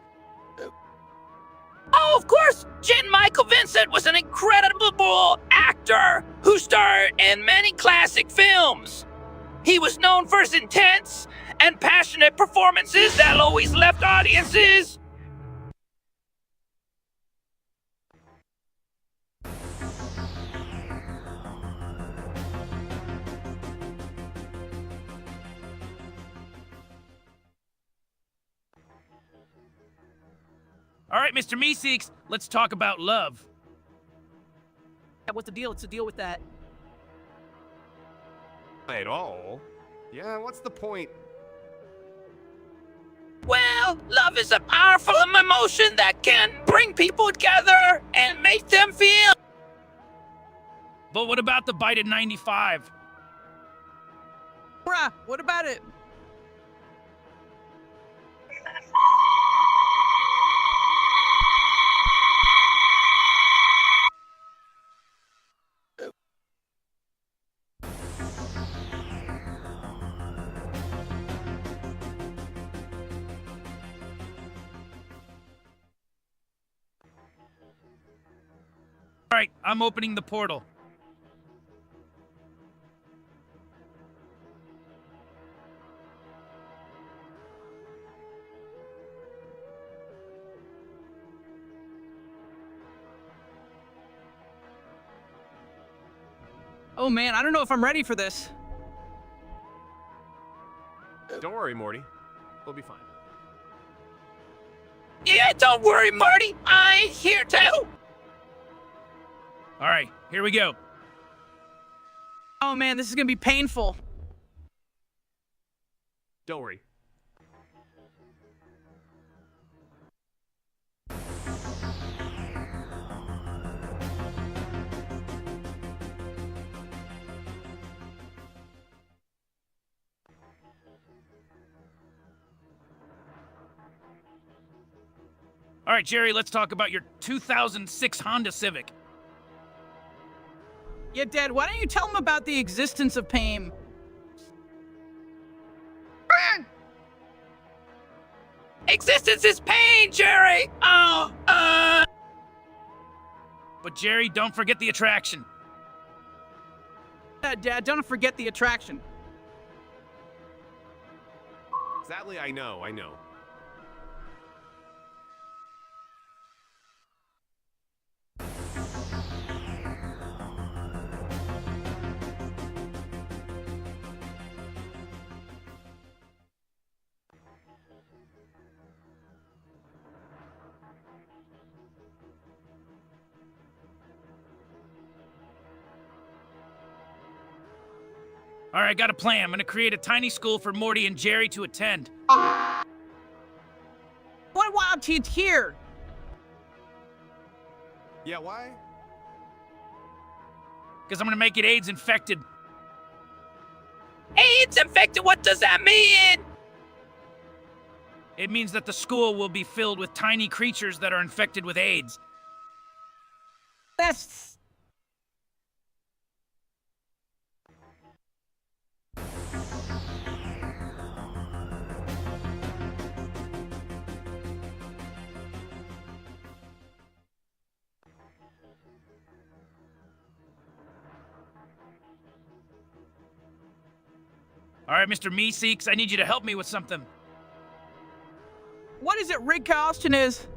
Oh, of course! Jan Michael Vincent was an incredible actor who starred in many classic films. He was known for his intense and passionate performances that always left audiences. All right, Mr. Meeseeks, let's talk about love. What's the deal? What's the deal with that? At all? Yeah, what's the point? Well, love is a powerful emotion that can bring people together and make them feel. But what about the bite at 95? Bruh, what about it? All right, I'm opening the portal. Oh man, I don't know if I'm ready for this. Don't worry, Morty. We'll be fine. Yeah, don't worry, Marty. I'm here too. All right, here we go. Oh man, this is gonna be painful. Don't worry. All right, Jerry, let's talk about your 2006 Honda Civic. Yeah, Dad, why don't you tell him about the existence of pain? Existence is pain, Jerry. But Jerry, don't forget the attraction. Dad, don't forget the attraction. Sadly, I know. All right, I got a plan. I'm gonna create a tiny school for Morty and Jerry to attend. What wild kids here? Yeah, why? Because I'm gonna make it AIDS infected. AIDS infected, what does that mean? It means that the school will be filled with tiny creatures that are infected with AIDS. That's... All right, Mr. Meeseeks, I need you to help me with something. What is it Rick Carlston is?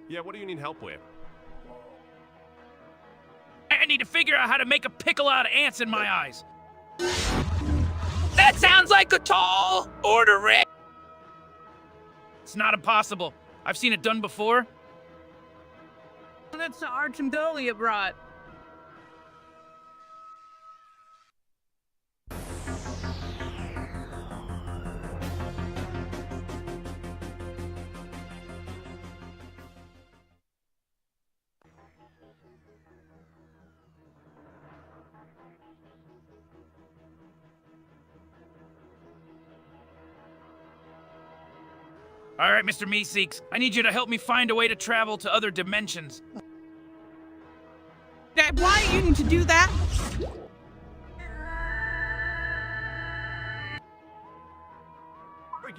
Yeah, what do you need help with? I need to figure out how to make a pickle out of ants in my eyes. That sounds like a tall order, Rick. It's not impossible. I've seen it done before. That's the Archambalia brought. All All right, Mr. Meeseeks, I need you to help me find a way to travel to other dimensions. Dad, why do you need to do that?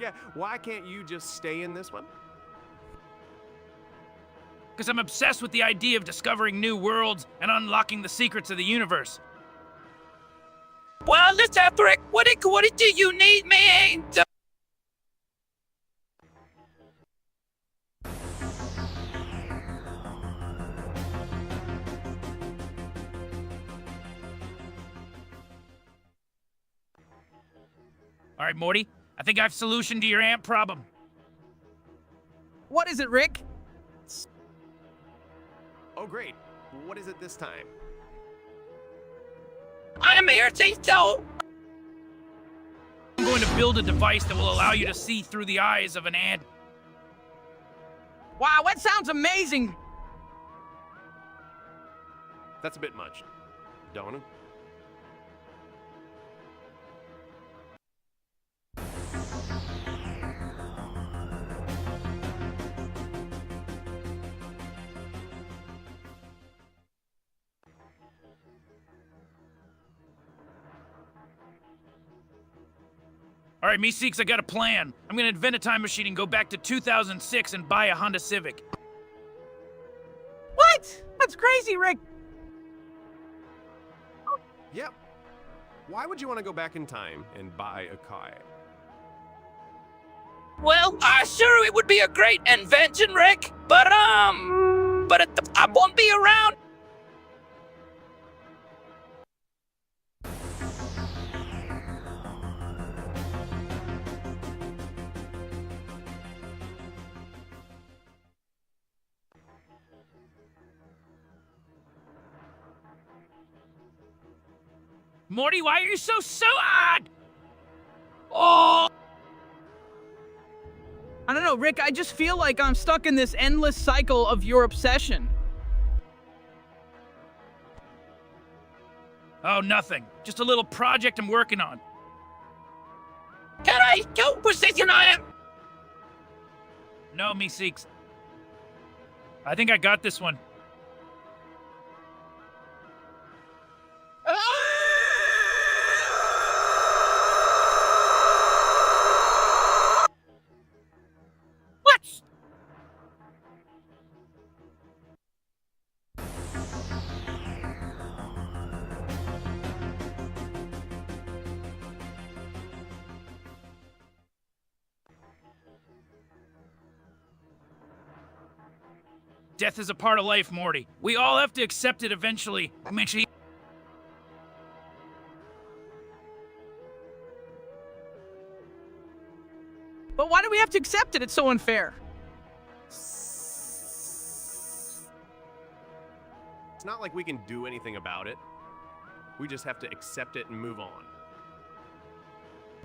Yeah, why can't you just stay in this one? Because I'm obsessed with the idea of discovering new worlds and unlocking the secrets of the universe. Well, let's have Rick. What do you need me to... All right, Morty, I think I've solution to your ant problem. What is it, Rick? Oh, great. What is it this time? I'm here to tell... I'm going to build a device that will allow you to see through the eyes of an ant. Wow, that sounds amazing. That's a bit much. Don't it? All right, Meeseeks, I got a plan. I'm gonna invent a time machine and go back to 2006 and buy a Honda Civic. What? That's crazy, Rick. Yep. Why would you want to go back in time and buy a car? Well, sure, it would be a great invention, Rick, but I won't be around. Morty, why are you so odd? Oh! I don't know, Rick, I just feel like I'm stuck in this endless cycle of your obsession. Oh, nothing. Just a little project I'm working on. Can I go position on him? No, Meeseeks. I think I got this one. What? Death is a part of life, Morty. We all have to accept it eventually. But why do we have to accept it? It's so unfair. It's not like we can do anything about it. We just have to accept it and move on.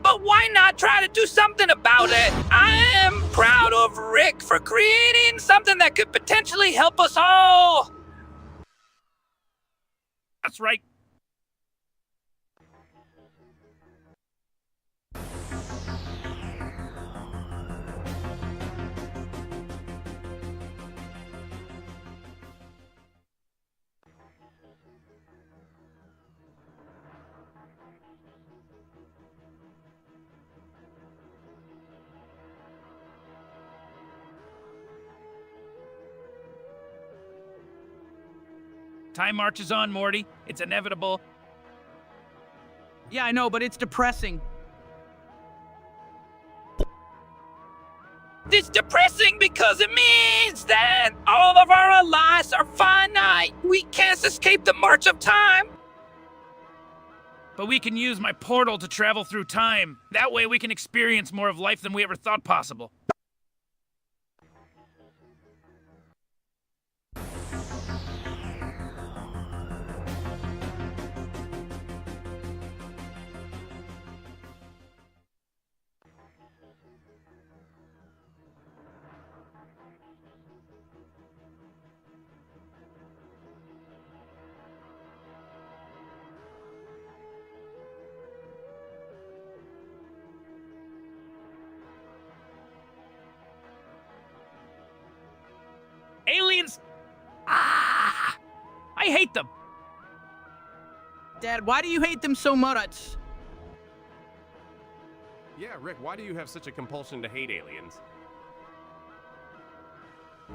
But why not try to do something about it? I am proud of Rick for creating something that could potentially help us all. That's right. Time marches on, Morty. It's inevitable. Yeah, I know, but it's depressing. It's depressing because it means that all of our lives are finite. We can't escape the march of time. But we can use my portal to travel through time. That way we can experience more of life than we ever thought possible. hate them. Dad, why do you hate them so much? Yeah, Rick, why do you have such a compulsion to hate aliens?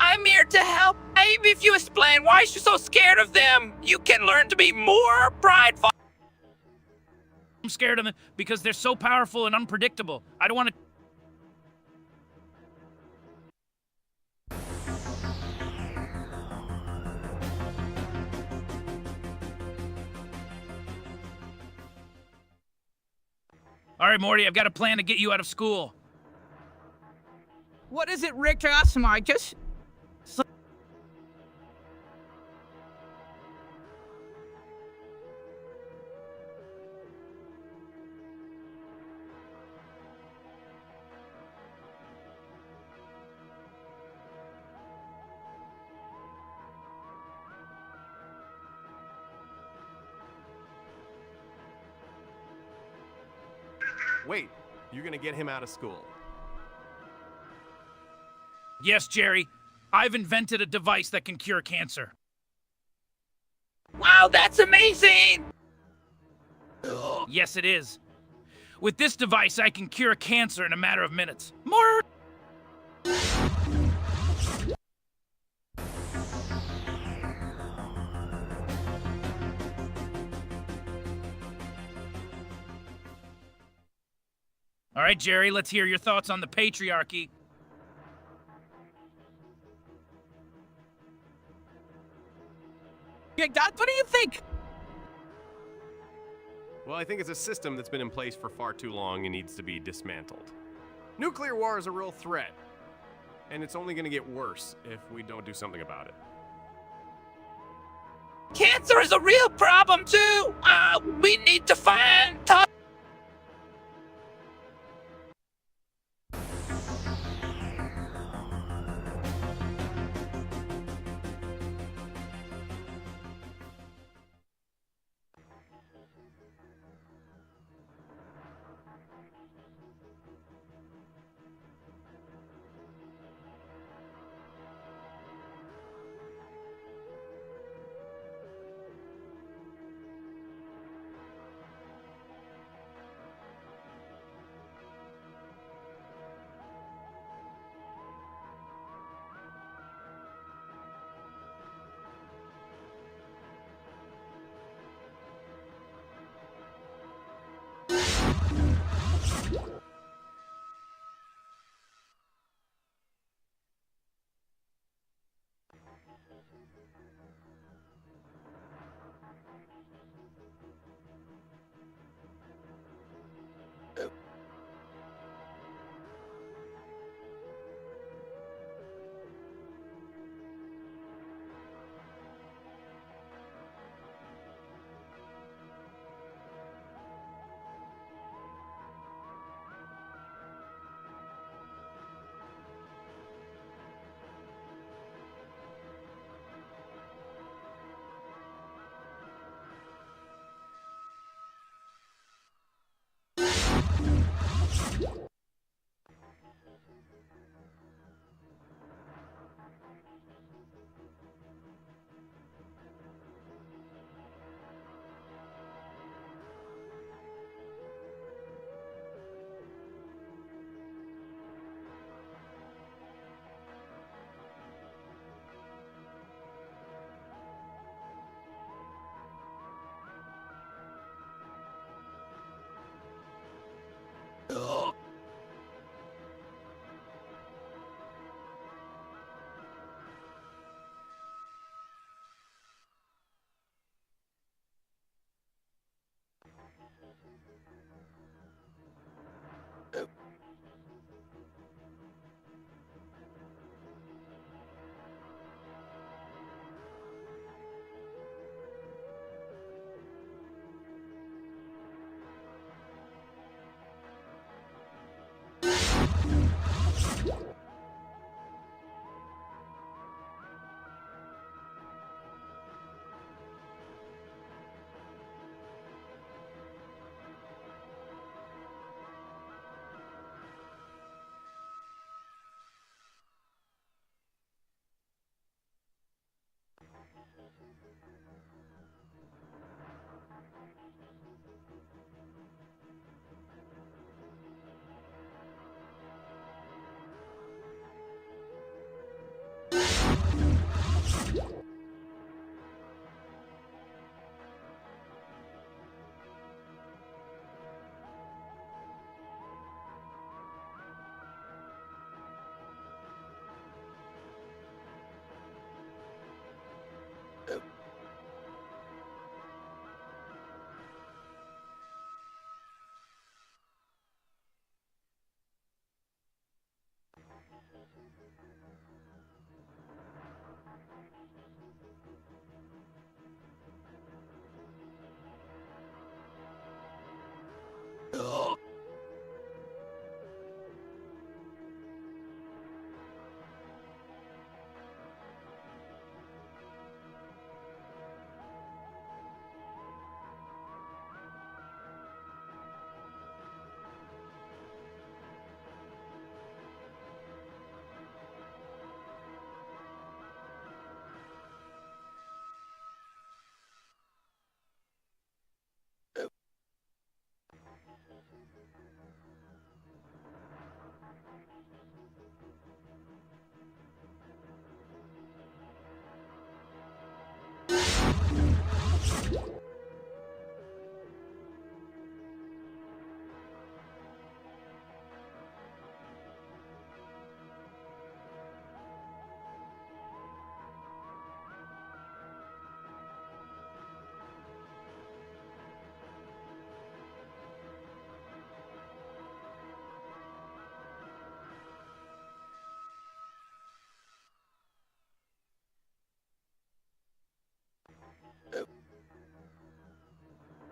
I'm here to help. Maybe if you explain why you're so scared of them, you can learn to be more prideful. I'm scared of them because they're so powerful and unpredictable. I don't want to... All right, Morty, I've got a plan to get you out of school. What is it, Rick? Awesome, I just... Wait, you're gonna get him out of school. Yes, Jerry. I've invented a device that can cure cancer. Wow, that's amazing! Yes, it is. With this device, I can cure cancer in a matter of minutes. More... All right, Jerry, let's hear your thoughts on the patriarchy. Yeah, Dad, what do you think? Well, I think it's a system that's been in place for far too long and needs to be dismantled. Nuclear war is a real threat, and it's only gonna get worse if we don't do something about it. Cancer is a real problem too. We need to find tough. uh,